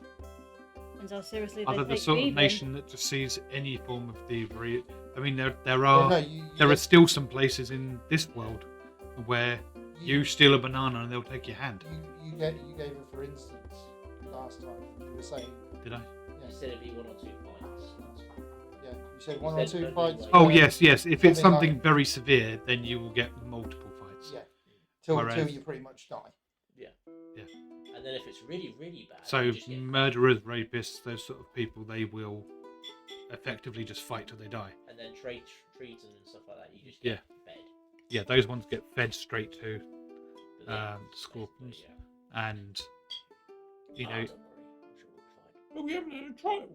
And how seriously Are they they the take sort of thieving. nation that just sees any form of thievery? I mean, there Yeah, are no, you there are get- still some places in this world where you steal a banana and they'll take your hand. you gave it for instance last time. You were saying, Did I? You yeah, said it'd be 1 or 2 points. yeah. You said You one or said two don't fights. do Oh where- yes, yes. If it's something something like- very severe, then you will get multiple fights. Yeah. Till Whereas- you pretty much die. And then if it's really, really bad, So you just get... murderers, rapists, those sort of people, they will effectively just fight till they die. And then treats and stuff like that, you just get fed. Yeah, those ones get fed straight to But then, scorpions, basically, and you Ah, know, don't worry, I'm sure we'll be fine. But we haven't had a trial.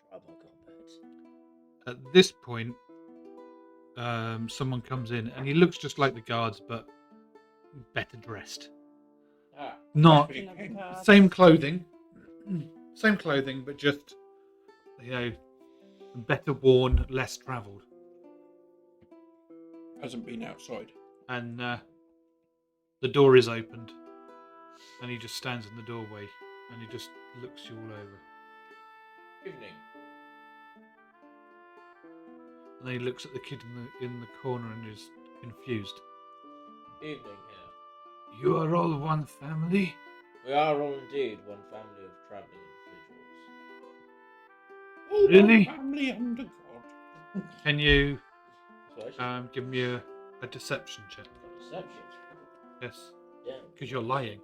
Try my combat. at this point, someone comes in and he looks just like the guards, but better dressed. Ah, Not Another card. same clothing, but just better worn, less travelled. Hasn't been outside. And the door is opened, and he just stands in the doorway, and he just looks you all over. evening. And he looks at the kid in the corner and is confused. Evening here. You are all one family? We are all indeed one family of travelling individuals. Oh, Really? family under God. Can you Persuasion? give me a deception check? Deception. Yes, Yeah. because you're lying.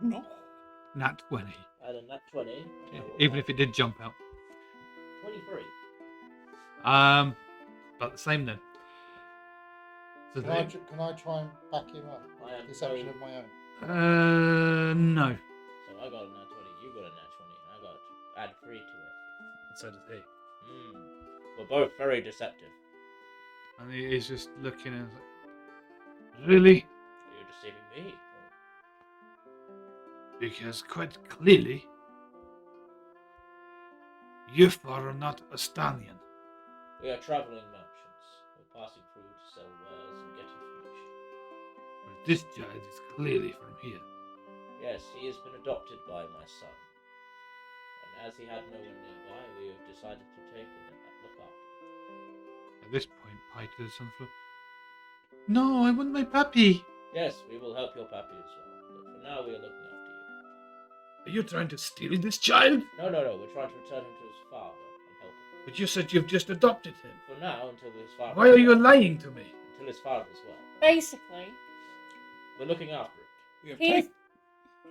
No. Nat 20. I had a nat 20. Even if it did jump out. 23. About the same then. So Can I try and back him up? I am Deception so- of my own. no. So I got a nat 20, you got a nat 20, and I got to add 3 to it. And so does he. We're both very deceptive. And he's just looking and like, really? Are you deceiving me? Because quite clearly, you four are not Estonian. We are travelling merchants. We're passing through to sell wares and get information. But this child is clearly from here. Yes, he has been adopted by my son. And as he had no one nearby, we have decided to take him and look after him. At this point, Pike is on the floor. No, I want my puppy. Yes, we will help your pappy as well. But for now, we are looking after you. Are you trying to steal this child? No, we're trying to return him to his father and help him. But you said you've just adopted him. For now, until his father. Why are you lying to me? Until his father as well. Basically, We're looking after him. We have he's,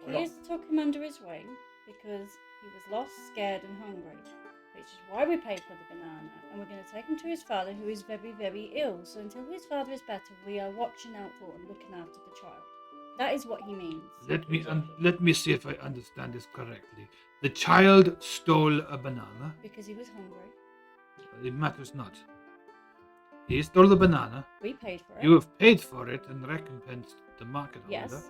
taken. he's took him under his wing because he was lost, scared, and hungry. Which is why we paid for the banana. And we're going to take him to his father, who is very, very ill. So until his father is better, we are watching out for and looking after the child. That is what he means. Let me see if I understand this correctly. The child stole a banana. Because he was hungry. It matters not. He stole the banana. We paid for it. You have paid for it and recompensed the market holder. Yes. Yes.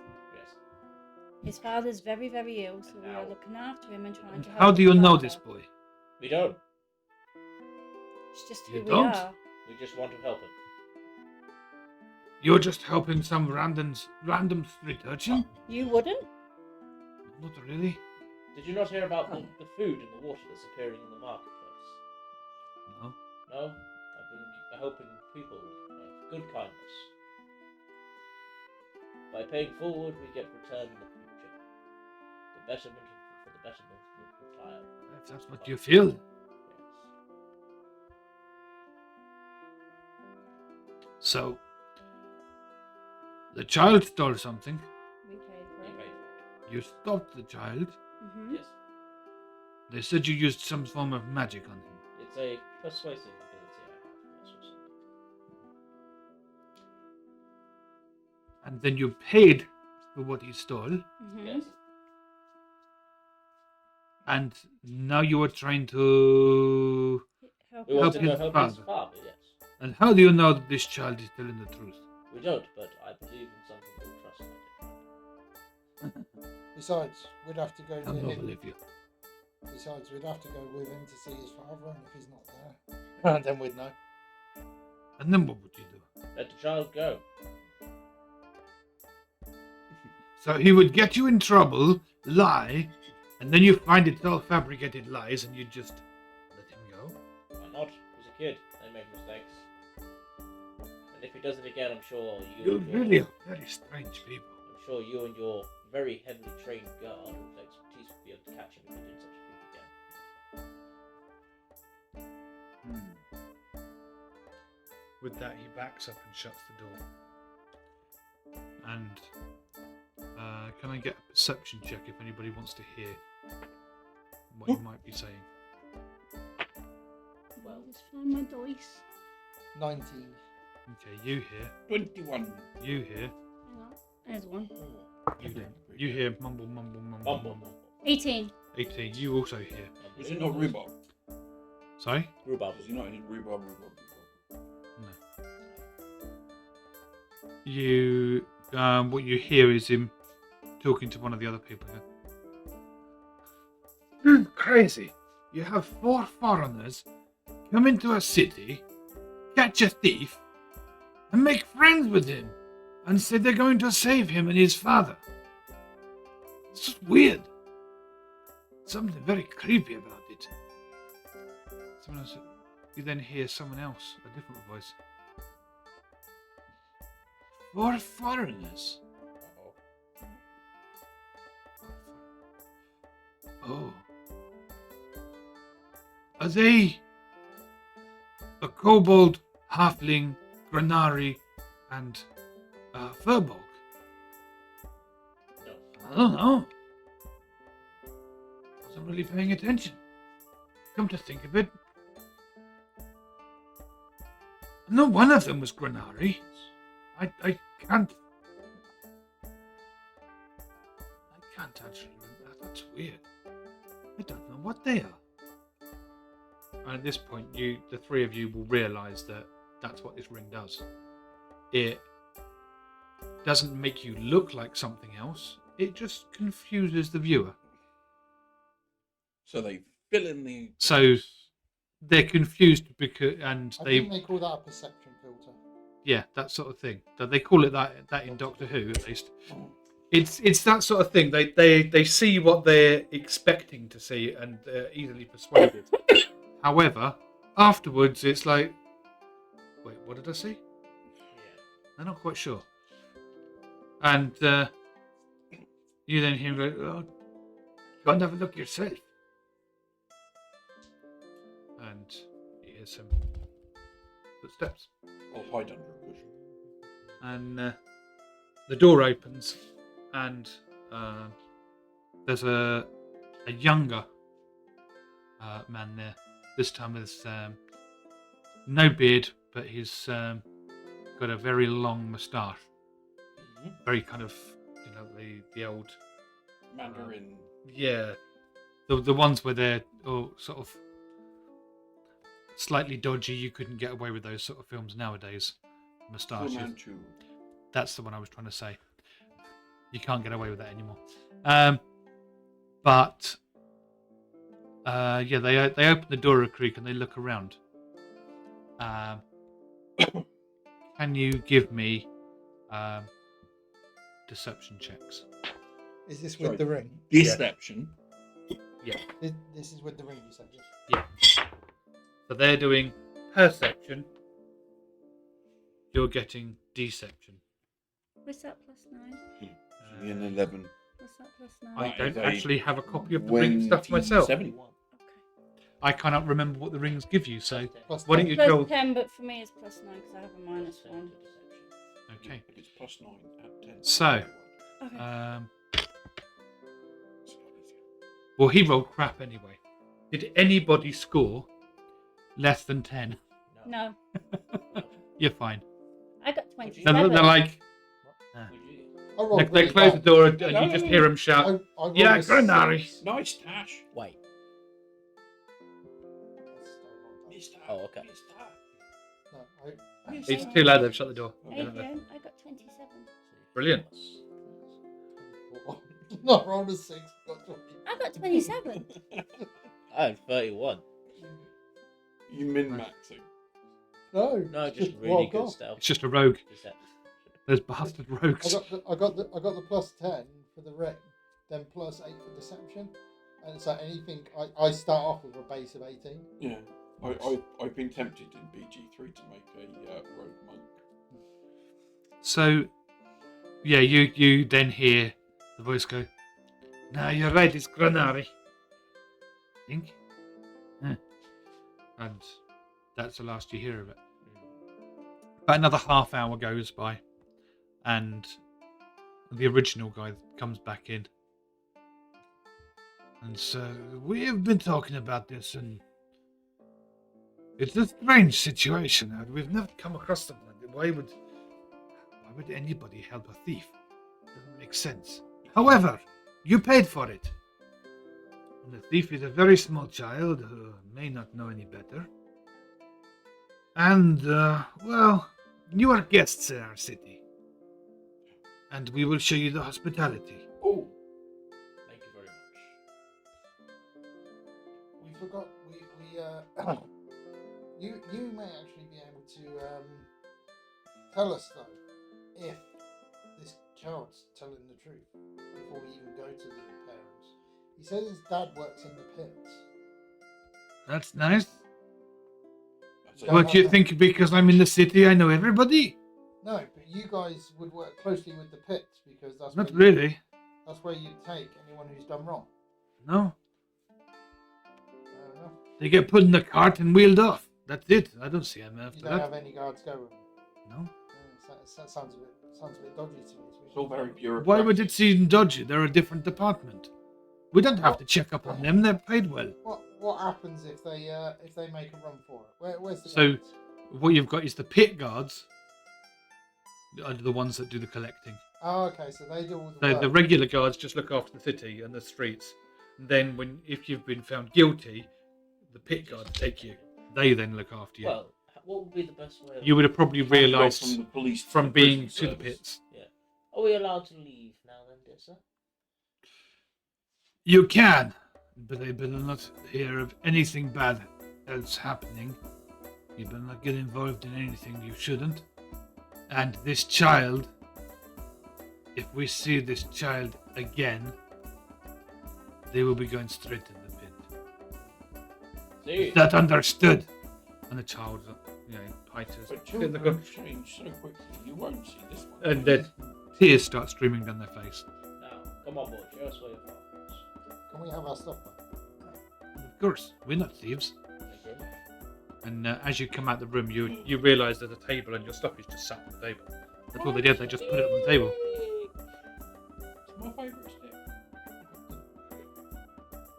His father's very, very ill, so we are looking after him and trying And to help how do his you know father. this boy? We don't. It's just You who we don't? are. We just want to help him. You're just helping some random street urchin? You wouldn't? Not really. Did you not hear about the food and the water that's appearing in the marketplace? No. No? I've been helping people of good kindness. By paying forward, we get return in the future. The betterment for the betterment of the child. If that's what you feel. Yes. So, the child stole something. We paid for We it. paid for You stopped the child. it. Mm-hmm. Yes. They said you used some form of magic on him. It's a persuasive ability I have. Yes, or something. And then you paid for what he stole. Mm-hmm. Yes. And now you are trying to... Help We him. want Help to go his help his father. father, yes. And how do you know that this child is telling the truth? We don't, but I believe in something called trust. Besides, we'd have to go I with don't him. believe you. Besides, we'd have to go with him to see his father, and if he's not there, then we'd know. And then what would you do? Let the child go. So he would get you in trouble, lie, and then you find it's all fabricated lies and you just let him go? Why not? He's a kid. They make mistakes. And if he does it again, I'm sure You really are very strange people. I'm sure you and your very heavily trained guard with expertise would be able to catch him if he did such a thing again. With that, he backs up and shuts the door. And can I get a perception check if anybody wants to hear what he might be saying? Well, just find my dice. 19. Okay, you hear. 21. You hear. Hang on. There's one. You hear. You hear mumble, mumble, mumble, Bumble. mumble. 18. 18. You also hear. Was it not rhubarb? Sorry? Rhubarb. Was he not in rhubarb? No. You. What you hear is him talking to one of the other people. Crazy. You have 4 foreigners come into a city, catch a thief, and make friends with him, and say they're going to save him and his father. It's just weird. Something very creepy about it. Someone else said, you then hear someone else, a different voice. 4 foreigners. Uh-oh. Oh. Are they a kobold, halfling, Grennari, and Furbolg? No. I don't know. Wasn't really paying attention. Come to think of it, no one of them was Grennari. I can't actually remember. That's weird. I don't know what they are. And at this point, the three of you will realise that that's what this ring does. It doesn't make you look like something else. It just confuses the viewer. So they fill in the. So they're confused because, and I they, think they call that a perception filter. yeah, that sort of thing. They call it that in Doctor Who, at least. It's that sort of thing. They see what they're expecting to see and they're easily persuaded. However, afterwards it's like, wait, what did I see? Yeah. They're not quite sure. And you then hear him go, oh, go and have a look yourself. And you hear some footsteps. I'll hide under a cushion. And the door opens and there's a younger man there. This time with no beard, but he's got a very long moustache. Very kind of, the old Mandarin. yeah, the ones where they're all sort of slightly dodgy. You couldn't get away with those sort of films nowadays. Moustaches. Manchu. That's the one I was trying to say. You can't get away with that anymore. But they open the door a creak and they look around. Can you give me deception checks? Is this Sorry. with the ring? Deception. Yeah. This is with the ring, you said. Yeah. So they're doing perception. You're getting deception. What's that plus 9? Should be an 11. What's that plus 9? I don't They- actually have a copy of the ring stuff myself. 71. Okay. I cannot remember what the rings give you, so Plus why don't 10. you Plus tell? 10, but for me it's plus 9 because I have a minus 1. Okay. If it's plus 9 at 10. So, Okay. It's a lot easier. well, he rolled crap anyway. Did anybody score less than 10? No, You're fine. I got They're 27. like, I rolled they really close the bad. door and you No, just no, hear no. him shout, I rolled "Yeah, a Grennari." 6. Nice, Tash. Wait. Mister. Oh, okay. Mister. No, It's too loud, they've shut the door. Adrian, I got 27. Brilliant. No, I rolled a 6. Got 20. I got 27. I had 31. You min-maxing. No, No, it's just what really I've good got. stuff. It's just a rogue. Deception. Those bastard rogues. I got the plus 10 for the ring, then plus 8 for deception, and it's like anything. I start off with a base of 18. Yeah. I've been tempted in BG3 to make a rogue monk. So, yeah, you then hear the voice go, "No, you're right, it's Grennari." Think? Yeah. And that's the last you hear of it. About another half hour goes by, and the original guy comes back in. And so, we have been talking about this, and it's a strange situation. We've never come across something like that. Why would anybody help a thief? Doesn't make sense. However, you paid for it. And the thief is a very small child who may not know any better. And, well, you are guests in our city. And we will show you the hospitality. Oh, Thank you very much. We forgot. You may actually be able to tell us though if this child's telling the truth before we even go to the parents. He says his dad works in the pits. That's nice. So Don't What do you have think? Because I'm in the city, I know everybody? No, but you guys would work closely with the pits because that's Not where really. that's where you take anyone who's done wrong. No. Fair enough. They get put in the cart and wheeled off. That's it. I don't see them You after don't that. have any guards go with them. No. That sounds a bit dodgy to me. it's all very bureaucratic. Why would it seem dodgy? They're a different department. We don't have to check up on them. They're paid well. What happens if they make a run for it? Where's the So- guards? What you've got is the pit guards are the ones that do the collecting. Oh, okay, so they do all the So work. the regular guards just look after the city and the streets. And then if you've been found guilty, the pit guards take you. They then look after you. Well, what would be the best way? You would have probably Hand it off realised from the police to from the being prison to the service. pits. Yeah. Are we allowed to leave now then, dear sir? You can, but I better not hear of anything bad else happening. You better not get involved in anything you shouldn't. And this child, if we see this child again, they will be going straight to the pit. See? Is that understood? And the child, piters. But children change so quickly, you won't see this one. And then tears start streaming down their face. Now, come on, boy. Show us where your father is. Can we have our stuff back? Of course, we're not thieves. Thank you very much. And as you come out the room, you realise there's a table and your stuff is just sat on the table. That's all they did. They just put it on the table. It's my favourite stick.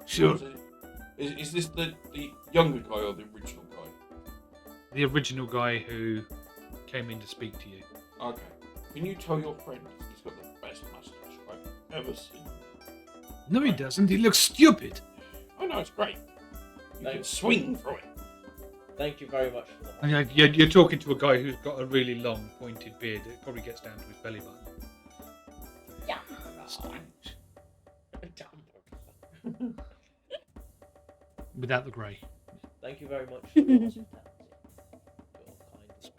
Sure. Is this the younger guy or the original guy? The original guy who came in to speak to you. Okay. Can you tell your friend he's got the best moustache I've ever seen? No, he doesn't. He looks stupid. Oh no, it's great. You can Thanks. swing through it. Thank you very much for that. And you're talking to a guy who's got a really long, pointed beard. It probably gets down to his belly button. Yeah. Without the grey. Thank you very much for your hospitality. Your kindness.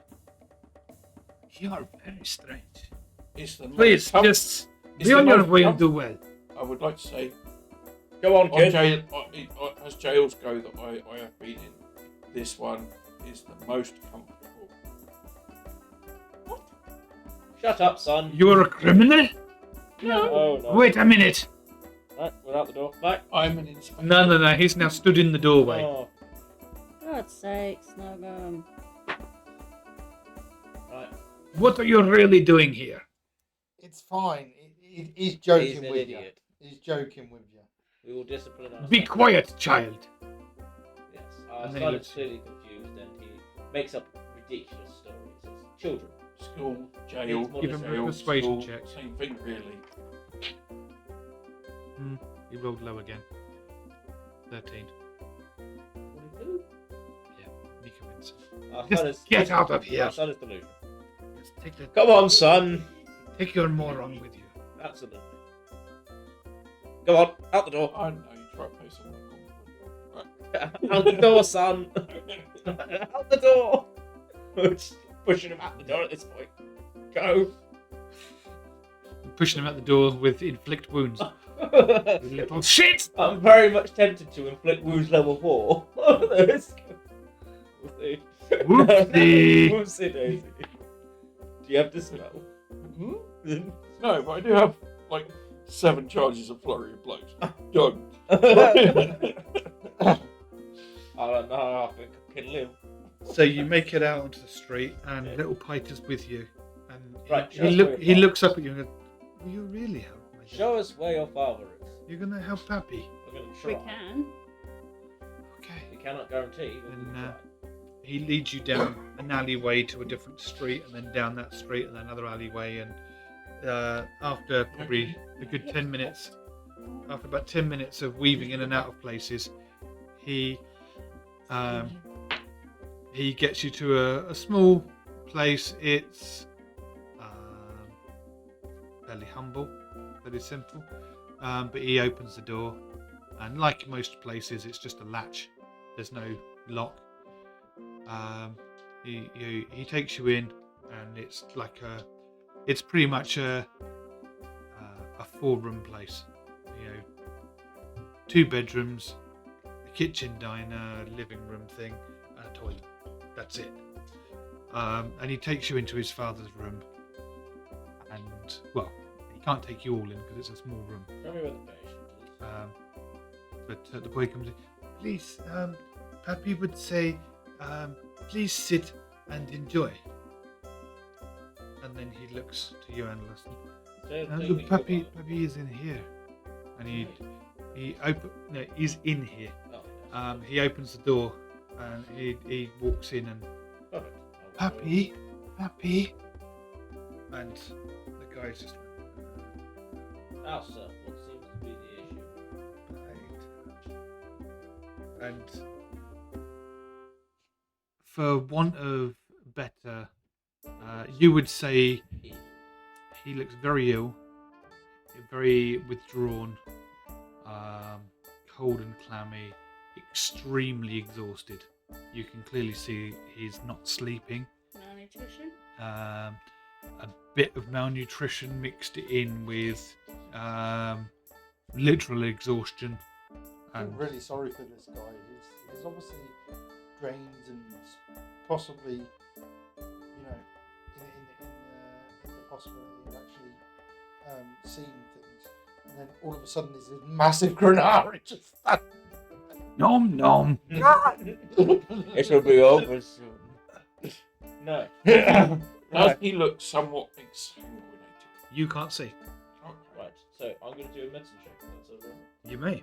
You're very strange. It's the Please, most just it's be on the your most way and do well. I would like to say, Go on, on kid. jail, as jails go that I have been in, this one is the most comfortable. Shut up, son. You're a criminal? Oh, no. Wait a minute. Right, we're out the door. Back. I'm an inspector. No. He's now stood in the doorway. Oh, God's sakes, no. right. What are you really doing here? It's fine. He's He's joking an with idiot. you. He's joking with you. We will discipline ourselves. Be quiet, child. Yes. Our And then son he is looks- clearly confused and he makes up ridiculous stories. It's children. School, jail, It's more Give him a jail, persuasion school, check. same thing really. He rolled low again. 13. 42? Be convincing. Our Just son is, get out of here. Our son is delusional. Just Come on, son. take your moron with you. Absolutely. Go on, out the door. I know you try to play someone compliment. Out the door, son. Out the door. Just pushing him out the door at this point. Go. Pushing him out the door with inflict wounds. You little shit! I'm very much tempted to inflict wounds level 4. We'll see. Whoopsie. Whoopsie daisy. Do you have to smell? No, but I do have like 7 charges of flurry of blows. Done. I don't know how I think I can live. So you make it out onto the street, and little Peter's with you. And Right, he, show us look, where he your looks up at you and goes, "Will you really help me? Show us where your father is. You're going to help Pappy?" We're going to We try. can. Okay. We cannot guarantee. But we And, can try. He leads you down an alleyway to a different street, and then down that street, and then another alleyway. And after probably a good 10 minutes, after about 10 minutes of weaving in and out of places, he gets you to a small place. It's fairly humble, fairly simple, but he opens the door, and like most places, it's just a latch. There's no lock. He takes you in, and it's like it's pretty much a 4-room place. 2 bedrooms, a kitchen, diner, living room thing, and a toilet. That's it. And he takes you into his father's room. And, well, he can't take you all in because it's a small room. Tell me where the patient is. But the boy comes in. Please, Pappy would say, please sit and enjoy. And then he looks to you, Anderloss. Look, Pappy is in here. And he's in here. Oh, He opens the door and he walks in and perfect. Pappy. And the guy's just Now, sir, what seems to be the issue? right. And for want of better, you would say he looks very ill, very withdrawn, cold and clammy, extremely exhausted. You can clearly see he's not sleeping. Malnutrition? A bit of malnutrition mixed in with literal exhaustion. I'm really sorry for this guy. He's obviously drained and possibly, in the possibility of actually seeing things. And then all of a sudden there's this massive Grennari just Nom nom. It will be over soon. No. Does he look somewhat exsanguinated? You can't see. Right, so I'm going to do a medicine check. That's over. You may.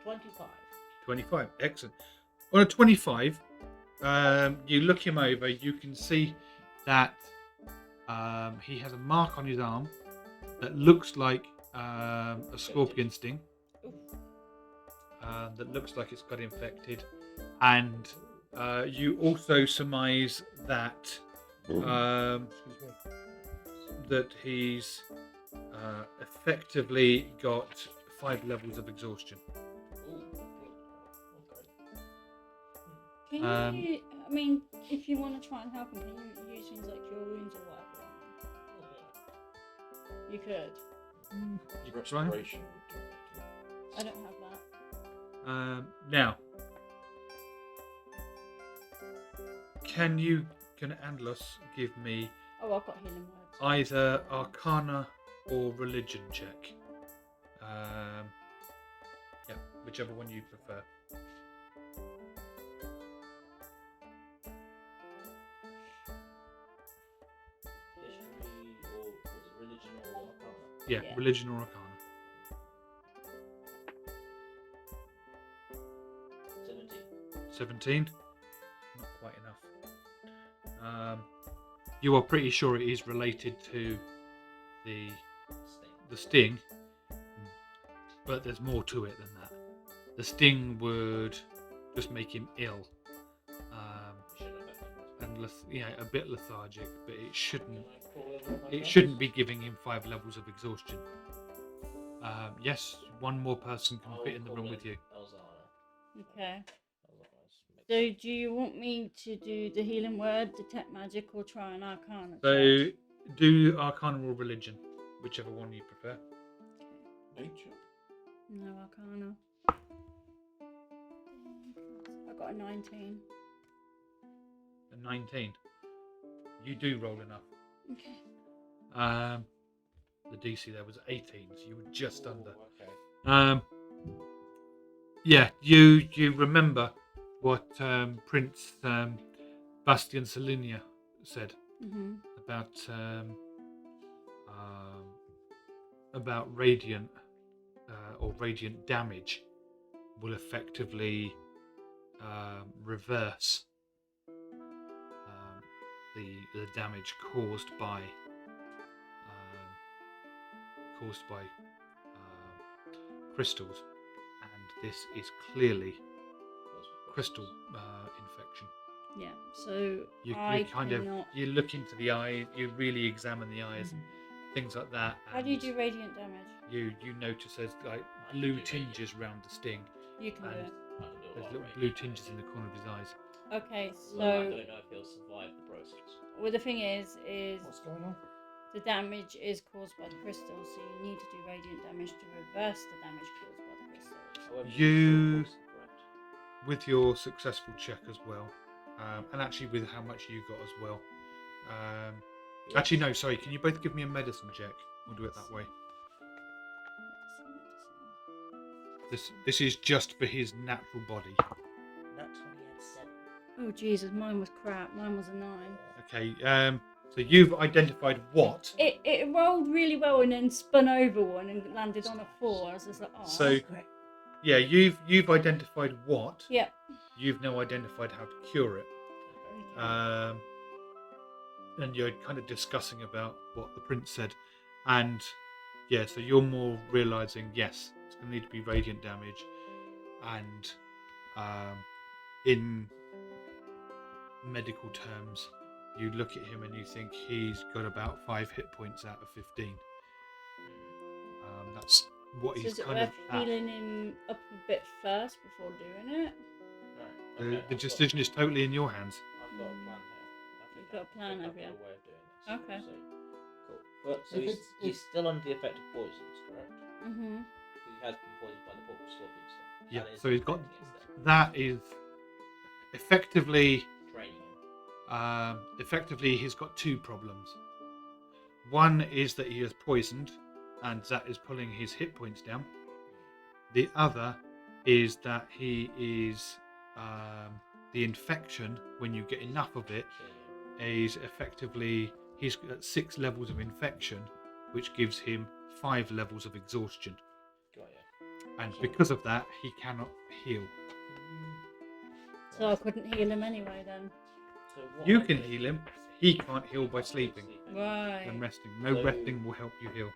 25. 25. Excellent. On a 25, you look him over. You can see that he has a mark on his arm that looks like a scorpion sting. That looks like it's got infected, and you also surmise that that he's effectively got 5 levels of exhaustion. Can you, I mean, if you want to try and help him, can you use things like cure wounds or whatever? You could. Restoration. I don't have that. Now, can Anderloss give me Oh, I've got healing words. either Arcana or Religion check? Yeah, whichever one you prefer. History or was it religion or arcana? Yeah, Yeah. Religion or Arcana. 17. Not quite enough. You are pretty sure it is related to the sting, but there's more to it than that. The sting would just make him ill, and a bit lethargic, but it shouldn't be giving him 5 levels of exhaustion. Yes, one more person can fit in the room with you. Elzana. Okay. So, do you want me to do the healing word, detect magic, or try an arcana? So check? do Arcana or Religion, whichever one you prefer. Nature. No arcana. I got a 19. A 19. You do roll enough. Okay. The DC there was 18, so you were just under. Okay. Yeah, you remember what Prince Bastian Salinia said about radiant or radiant damage will effectively reverse the damage caused by crystals, and this is clearly crystal infection. Yeah. So You I kind of cannot. you look into the eye, you really examine the eyes, and things like that. How do you and do radiant damage? You notice there's like blue tinges around the sting. You can do And it. there's little blue tinges in the corner of his eyes. Okay. Well, I So, don't know if he'll survive the process. well, the thing is What's going on? the damage is caused by the crystals, so you need to do radiant damage to reverse the damage caused by the crystals. However, You- the crystals, correct? With your successful check as well, and actually with how much you got as well. Actually, no, sorry. Can you both give me a medicine check? We'll do it that way. This is just for his natural body. Nat 20 and 7. Oh Jesus, mine was crap. Mine was a 9. Okay. So you've identified what? It rolled really well and then spun over one and landed on a 4. I was just like, oh. So, yeah, you've identified what. Yep. You've now identified how to cure it. And you're kind of discussing about what the prince said, and yeah, so you're more realizing, yes, it's going to need to be radiant damage, and in medical terms, you look at him and you think he's got about 5 hit points out of 15. That's what So he's is it kind worth of at. healing him up a bit first before doing it? Right. The decision is totally in your hands. I've got a plan here. You've got a plan, have you? I've got a way of doing this. Okay. So, cool. But, so If he's still under the effect of poisons, correct? Mm-hmm. He has been poisoned by the scorpion sting. Yeah, That is so he's got affecting his sting. that is effectively. Draining him. Effectively, he's got 2 problems. One is that he is poisoned, and that is pulling his hit points down. The other is that he is the infection. When you get enough of it, is effectively he's got 6 levels of infection, which gives him 5 levels of exhaustion. Got ya. And because of that, he cannot heal. So I couldn't heal him anyway then. So what You I'm can gonna- heal him. He can't heal by sleeping Right. and resting. No So- resting will help you heal.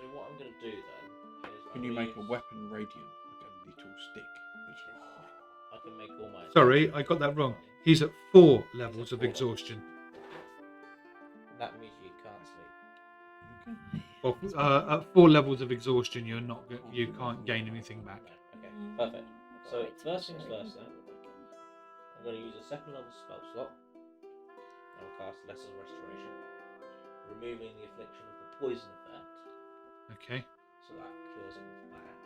So what I'm going to do then is Can you make a weapon radiant, like a little stick? I can make all my. Sorry, I got that wrong. He's at 4 levels of 4 exhaustion. That means you can't sleep. Well, at 4 levels of exhaustion, you can't gain anything back. Okay, Mm. perfect. So Wait, first things sorry. first then, I'm going to use a 2nd level spell slot. I'll cast Lesser Restoration, removing the affliction of the poison effect, Okay. so that cures him of that.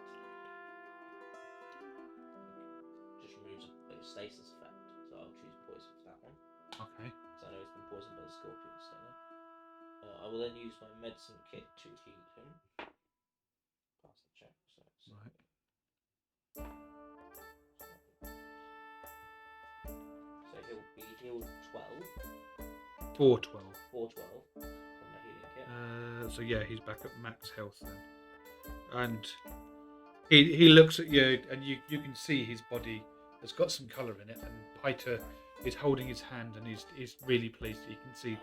Just removes a stasis effect, so I'll choose poison for that one, Okay. because I know he's been poisoned by the scorpion stinger. I will then use my medicine kit to heal him. Pass the check, so it's Right. So he'll be healed 12, 412. 412 from the healing kit. So yeah, he's back at max health then. And he looks at you, and you can see his body has got some colour in it. And Piter is holding his hand, and he's really pleased. You can see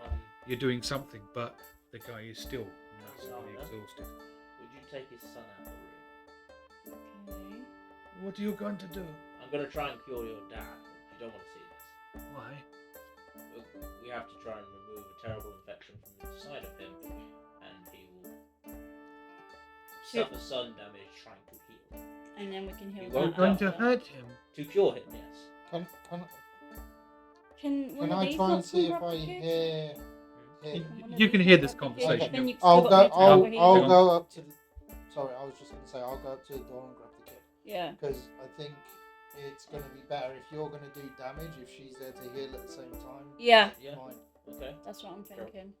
you're doing something, but the guy is still massively exhausted. Would you take his son out of the room? Okay. What are you going to do? I'm going to try and cure your dad. You don't want to see this. Why? We have to try and remove a terrible infection from inside of him, and he will suffer sun damage trying to heal. And then we can heal You that You're won't going after. to hurt him. To cure him, yes. Can one Can of I these try not and see come if I grab the kid? hear? One of You can these hear not this grab the kid? conversation. Then you've I'll still go. got me to I'll heal. go up to. Sorry, I was just going to say I'll go up to the door and grab the kid Yeah. because I think it's going to be better if you're going to do damage if she's there to heal at the same time. Yeah. Yeah. Fine. Okay. That's what I'm thinking.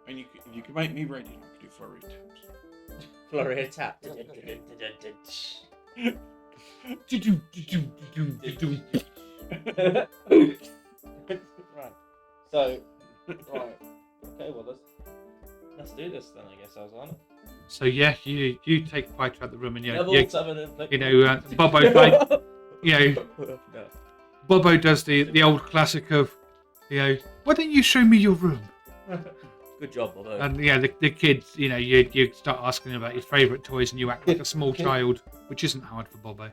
And you can make me radiant. I can do flurry attempts. Flurry attack. Right. So, right. Okay, well, let's do this then, I guess, Elzana. So yeah, you take Piter out the room, and Level 7 inflict. Bobbo's like, No. Bobbo does the old classic of, why don't you show me your room? Good job, Bobbo. And the kids, you start asking about his favourite toys, and you act like a small child, which isn't hard for Bobbo.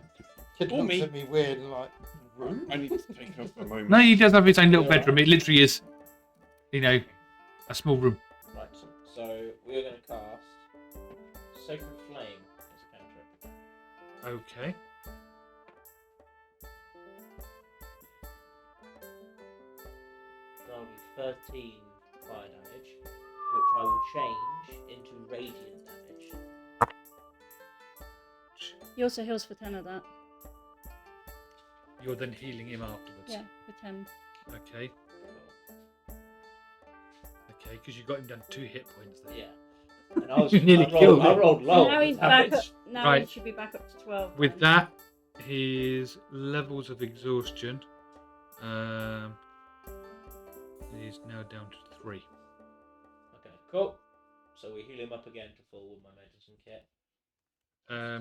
Kid Or looks me. at me weird and like. I need to take up a moment. No, he does have his own little Yeah. bedroom. It literally is, a small room. Right, so we're going to cast Sacred Flame as a cantrip. Okay. That'll be 13 fire damage, which I will change into radiant damage. He also heals for 10 of that. You're then healing him afterwards. Yeah, for 10. Okay. Okay, because you got him down to 2 hit points there. Yeah. And I was You nearly I killed rolled, I him. rolled low. now on he's the back up. damage. Now Right. he should be back up to 12. With then. that, his levels of exhaustion, he's now down to 3. Okay, cool. So we heal him up again to full with my medicine kit.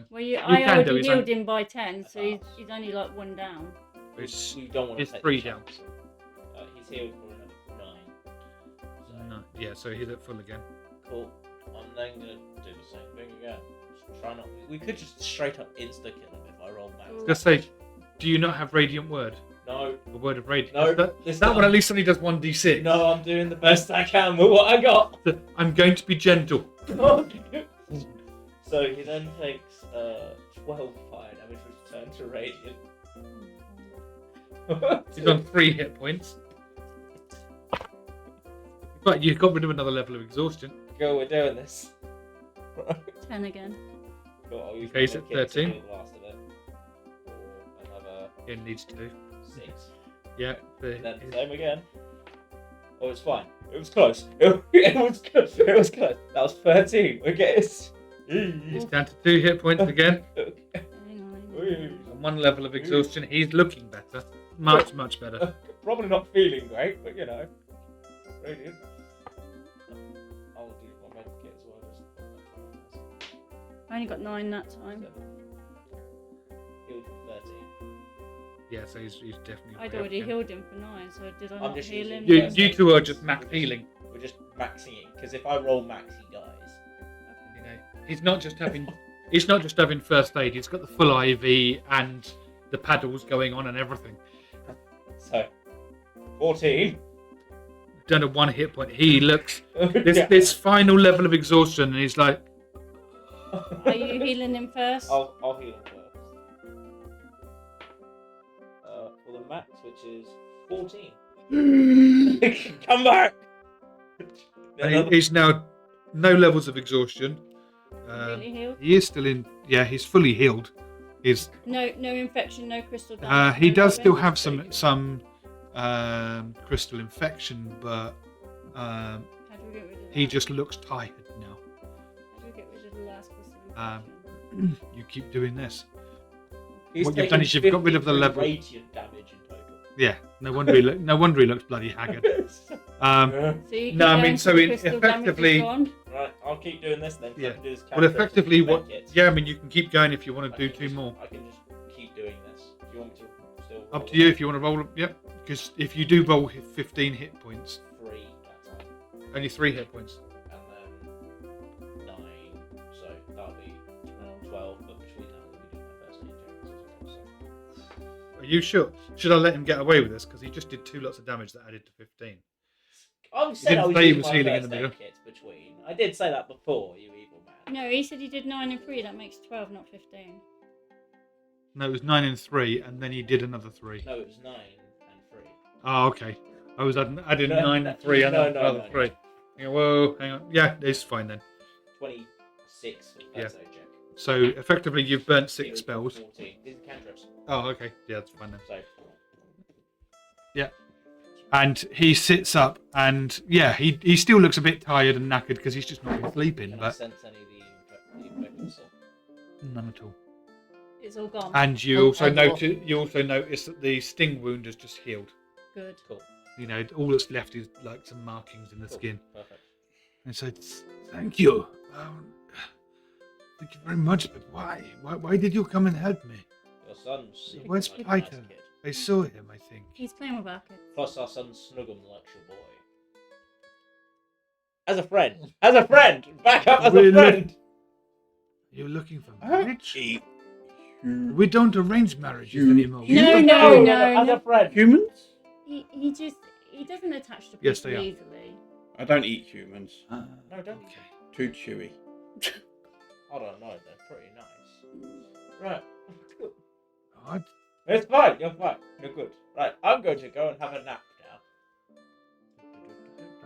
Well, You I can do already it, healed son. him by 10, so he's, Oh. he's only like 1 down. It's, We don't want to it's take 3 the down. chance. He's healed for another 9. So, no, yeah, so he's at full again. cool. I'm then gonna do the same thing again. Just try not. We could just straight up insta kill him if I roll max. Just say, do you not have Radiant Word? No, A word of Radiant? No, That, this that one time. at least only does 1d6. no, I'm doing the best I can with what I got. I'm going to be gentle. So he then takes 12 fire damage, which turns to radiant. He's on 3 hit points. But you got rid of another level of exhaustion. Go, we're doing this. 10 again. Cool, I'll use Okay, he's my at kit to 13. heal the last of it. For another It needs to. 6. Yeah. Then same again. Oh, it's fine. It was close. It was close. It was close. That was 13. We get it. He's down to 2 hit points again. Hang on. And 1 level of exhaustion. He's looking better. Much, much better. Probably not feeling great, but you know. Radiant. I'll do my med kit as well. Just I only got 9 that time. healed for 13. Yeah, so he's definitely. I'd way up already again. healed him for 9, so did I I'm not just heal using him? You, first you aid. two are just max healing. We're just maxing it because if I roll max, he dies. You know, he's not just having. He's not just having first aid. He's got the full IV and the paddles going on and everything. So, 14. Done a 1 hit point. He looks Yeah. this final level of exhaustion, and he's like, Are you healing him first? I'll heal him first. For the max, which is 14. Come back! he's now no levels of exhaustion. Completely healed? He is still in. Yeah, he's fully healed. He's. No infection, no crystal damage. He no does still nothing? have some crystal infection, but How do we get rid of he that? just looks tired now. How do we get rid of the last crystal Um, infection? You keep doing this. He's What you've done is you've got rid of the 53 level. radiant damage in total. Yeah, no wonder he looks bloody haggard. So you no, I keep mean, going so till the in- crystal effectively- damage is gone? Right, I'll keep doing this then. 'cause I Yeah. can do this Well, cantrip effectively, with what? medkits. Yeah, I mean, you can keep going if you want I to do can 2 just- more. I can just keep doing this. Do you want me to still Up roll to you if you want to roll. Yep, because if you do roll 15 hit points, 3 that time. only 3 hit points. And then 9. So that'll be 12, but between that we'll be doing my first aid checks as well. So. Are you sure? Should I let him get away with this? Because he just did 2 lots of damage that added to 15. I said didn't I was say he using was my healing in first the aid middle. kits between. I did say that before, you evil man. No, he said he did 9 and 3. That makes 12, not 15. No, it was 9 and 3, and then he did another 3. No, it was 9 and 3. Oh, okay. I was adding No, 9 and 3 and then no, another no. 3. Yeah, whoa, hang on. Yeah, it's fine then. 26 for the Yeah. first aid check. So effectively, you've burnt 6 Healed for spells. 14. These are cantrips. Oh, okay. Yeah, that's fine then. So, And he sits up, and yeah, he still looks a bit tired and knackered because he's just not been sleeping, can I but sense any of the infected stuff? none at all. It's all gone. And you Oh, also and notice that the sting wound has just healed. Good. Cool. You know, all that's left is like some markings in the Cool. skin. Perfect. And so, thank you. Thank you very much. But why? Why did you come and help me? Your son's seems Where's like a Peter? nice kid. I saw him, I think. He's playing with our kid. Plus, our son Snuggum likes your boy. As a friend! As a friend! Back up as Really? a friend! You're looking for marriage? Eat We don't arrange marriages You- anymore. No, As no. a friend! humans? He doesn't attach to people Yes, they are. easily. I don't eat humans. Ah, No, don't. okay. Too chewy. I don't know, they're pretty nice. Right. What? It's fine, you're fine. You're good. Right, I'm going to go and have a nap now.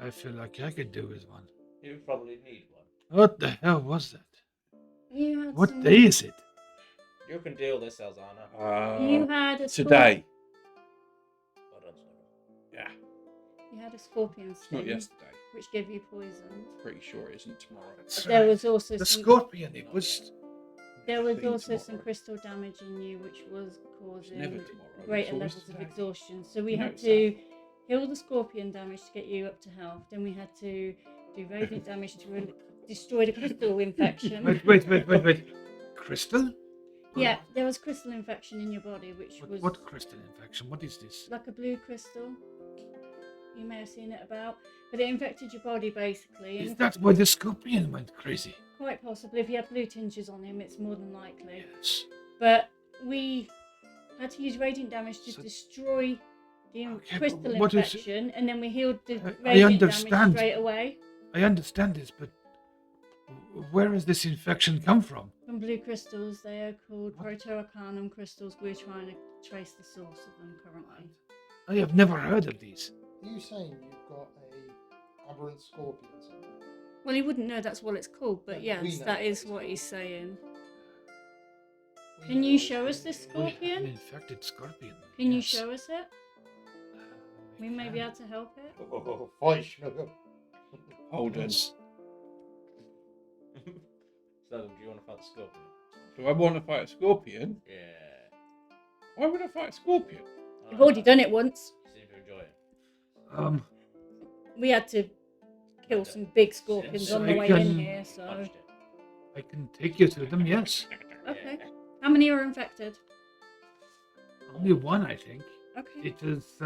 I feel like I could do with one. You probably need one. What the hell was that? You had What some- day is it? You can deal this, Elzana. You had a school- Today. Well done, Snuggum. You had a scorpion It's not sting, yesterday. which gave you poison. Pretty sure it isn't tomorrow. There was also the some. scorpion. It was. There was Clean also some tomorrow. crystal damage in you, which was It's causing never tomorrow. greater It's always levels of today. exhaustion. So we You know had it's to heal the scorpion damage to get you up to health. Then we had to do radiant damage to destroy the crystal infection. Wait. Crystal? Yeah, there was crystal infection in your body, which was What crystal infection? What is this? like a blue crystal. You may have seen it about, but it infected your body basically. Is And that why the scorpion went crazy? quite possibly, if he had blue tinges on him, it's more than likely. Yes. But we had to use radiant damage to So- destroy the Okay, crystal but what is it? infection, and then we healed the I radiant damage understand. straight away I understand this, but where has this infection come from? from blue crystals. They are called What? proto-arcanum crystals. We're trying to trace the source of them currently. I have never heard of these. Are you saying you've got a aberrant scorpion somewhere? Well, he wouldn't know that's what it's called, but Yeah, we yes, know that what is it's what called. he's saying. We Can know you it's show us really this good. We have scorpion? an infected scorpion. Can you yes. show us it? We may be can. able to help it. Oh, fight, sugar. Hold on. Yes. So, do you want to fight the scorpion? Do I want to fight a scorpion? Yeah. Why would I fight a scorpion? We've already done it once. You seem to enjoy it. We had to kill some big scorpions on the I way can- in here, so. Punched it. I can take you to them, yes. Okay. How many are infected? Only one, I think. Okay. It is.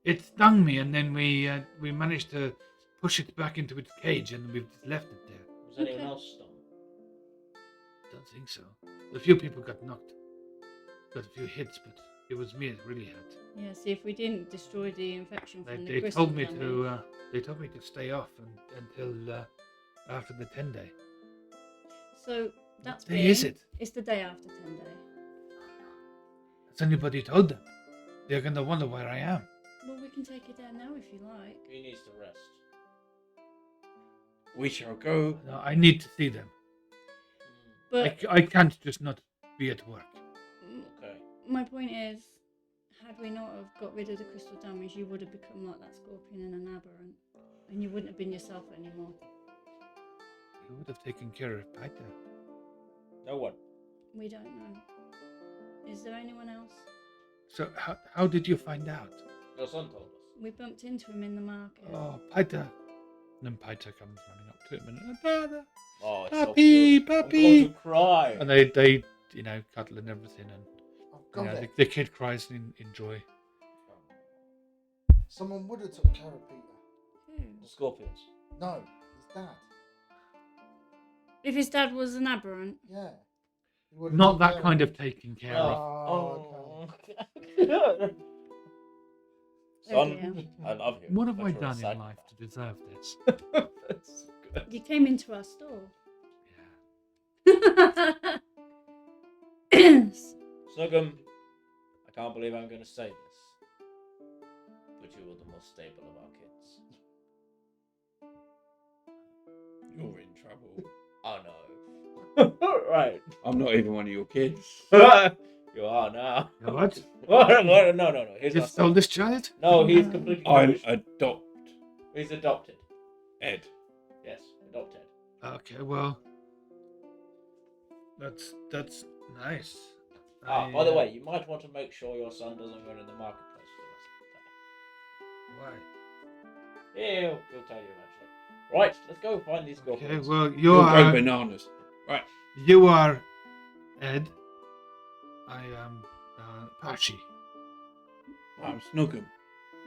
It stung me, and then we managed to push it back into its cage, and we've just left it there. Was anyone Okay. else stung? Don't think so. A few people got knocked, got a few hits, but it was me that really hurt. Yeah, see, if we didn't destroy the infection from the They crystal told me damage. to. They told me to stay off until after the 10-day. So that's What day is been- it? It's the day after 10 day. Has anybody told them? They're gonna wonder where I am. Well, we can take it there now if you like. He needs to rest. We shall go. No, I need to see them. But I can't just not be at work. Okay. my point is, had we not have got rid of the crystal damage, you would have become like that scorpion and an aberrant. And you wouldn't have been yourself anymore. You would have taken care of Peter. No one. We don't know. Is there anyone else? So how did you find out? Your son told us. We bumped into him in the market. Oh, Peter. And then Peter comes running up to him and Father, Oh, it's Puppy, so cute. puppy. I'm going to cry. and they cuddle and everything, and I've got it. the kid cries in joy. Someone would have took care of Peter. Who? The scorpions. No, his dad. If his dad was an aberrant. Yeah. He would have Not took that care kind of of taking care Oh. of. okay. Son, dear. I love you. What have but I you're a done in psychopath. life to deserve this? That's good. You came into our store. Yeah. Snuggum, I can't believe I'm going to say this, but you are the most stable of our kids. You're in trouble. Oh no. Right. I'm not even one of your kids. You are now. You know what? No. He's You not stole this child? No, he's completely I'm delusional. He's adopted. Ed. Yes, adopted. Okay, well, that's nice. By the way, you might want to make sure your son doesn't run in the marketplace for the rest of the day. why? He'll tell you eventually. Right, let's go find these Okay, scorpions. well, You'll go bananas. Right. you are Ed. I am Pashi. I'm Snuggum.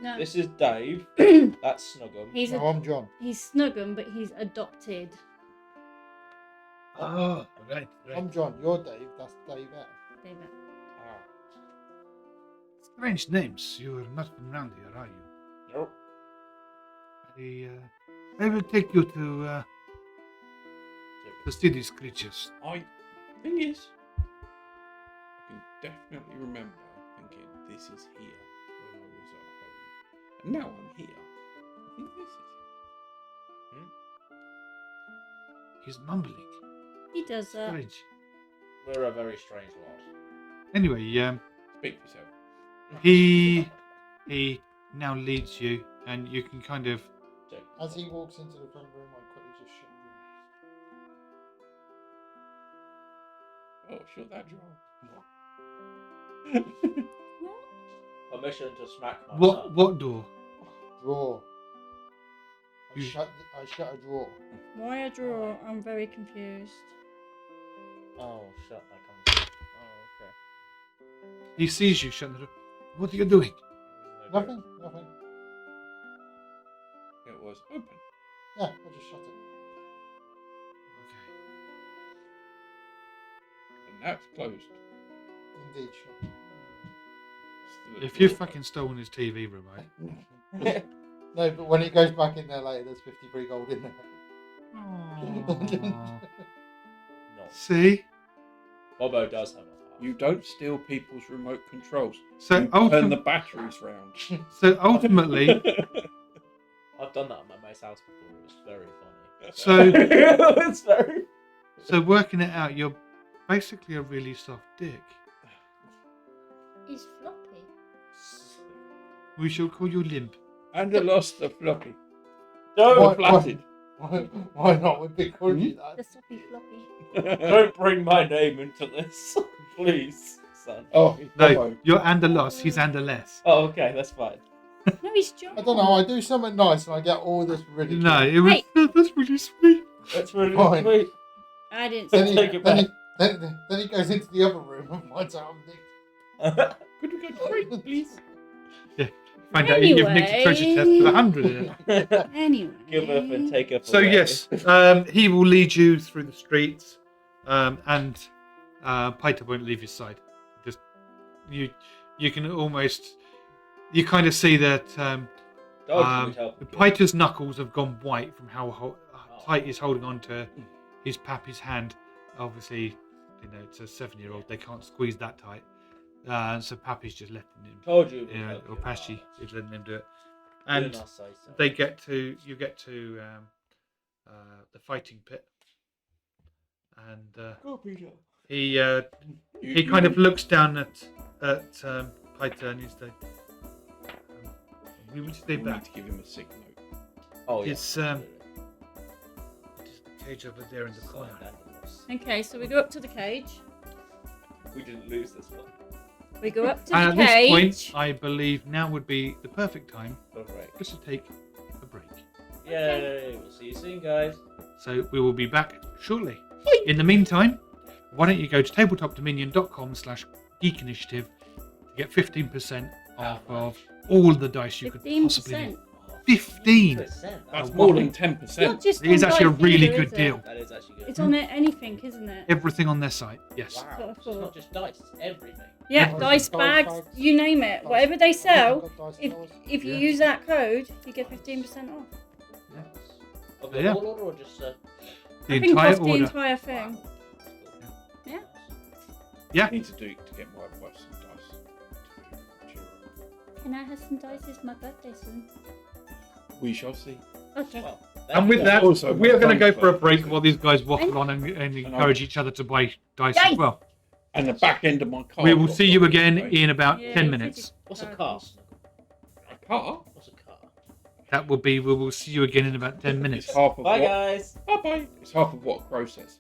No, This is Dave. That's Snuggum. he's No, I'm John. he's Snuggum, but he's adopted. Oh, right. I'm John. You're Dave. That's Dave F. David. Ah, Strange names. You are not from around here, are you? nope. I will take you to see these creatures. Thing is, I can definitely remember thinking this is here when I was at home. And now I'm here. I think this is He's mumbling. He does that. Strange. We're a very strange lot. Anyway, Speak for yourself. he now leads you and you can kind of. As he walks into the front room, I quickly just shut him. Oh, shut that drawer. Permission to smack my son. What door? Drawer. I You- shut a drawer. Why a drawer? I'm very confused. Oh, shut that conversation. Oh, okay. He sees you shut the door. What are you doing? Nothing. It was open. Yeah, I just shut it. Okay. And that's closed. Indeed, shut. Still a If you've drawer. fucking stolen his TV remote. No, but when he goes back in there later, there's 53 gold in there. Aww. No. See? Bobbo does have a heart. You don't steal people's remote controls. So You turn the ultimately, batteries round. I've done that at my mate's house before. It was very funny. It's very. so working it out, you're basically a really soft dick. He's floppy. We shall call you limp. Anderloss the floppy. Don't, What? Flatted. Why not? We've been calling you The that. sloppy floppy. don't bring my name into this, please, son. Oh, No, Bobbo. you're Anderloss. He's Anderless. Oh, okay, that's fine. No, he's John. I don't know. I do something nice and I get all this ridicule. No, it was. Hey. That's really sweet. That's really Fine. sweet. I didn't Then say he, Take it then, back. he, then he goes into the other room and finds out I'm nicked. Could we go to break, please? Find out you've nicked a treasure chest with 100 in it. Anyway. Give up and take up. So away. yes, he will lead you through the streets, and Paita won't leave his side. Just you can almost you kind of see that Paita's knuckles have gone white from how tight he's holding on to his pappy's hand. Obviously, it's a 7-year-old; they can't squeeze that tight. So Pappy's just letting him. Told you. Or Pashy is letting him do it, And and you get to the fighting pit, and he kind of looks down at Paita and he's like, "We will stay We need back. to give him a sick note. Oh, yeah. It's it is the cage over there in the corner." Okay, so we go up to the cage. We didn't lose this one. We go up to And the at this cage. point, I believe now would be the perfect time All right. just to take a break. Yay! We'll see you soon, guys. So we will be back shortly. In the meantime, why don't you go to tabletopdominion.com/geek initiative to get 15% off of all the dice you could possibly 15%. get. 15. That's Oh, more wow. than It's 10%. not just It is on actually a dice really either, good is it? deal. That is actually good. It's on anything, isn't it? Everything on their site, yes. Wow. That's what I It's thought. not just dice, it's everything. Yeah, Yeah. dice bags, you name it. Whatever they sell, if you Yeah. use that code, you get 15% off. Of Yeah. the whole order or just The I think entire off the order. entire thing. Wow. Yeah. I need to get my wife some dice. To cheer her up. Can I have some dice? It's my birthday soon. We shall see. Okay. Well, And with that, Also, we are going to go my for a son's break birthday. while these guys waffle on and encourage each other to buy dice as Dice! well. And the back end of my car. We will got see you broken again away. in about Yeah, 10 it's minutes. What's a car? A car? What's a car? That will be, we will see you again in about 10 minutes. It's half of Bye, what... guys. Bye-bye. It's half of what Crow says.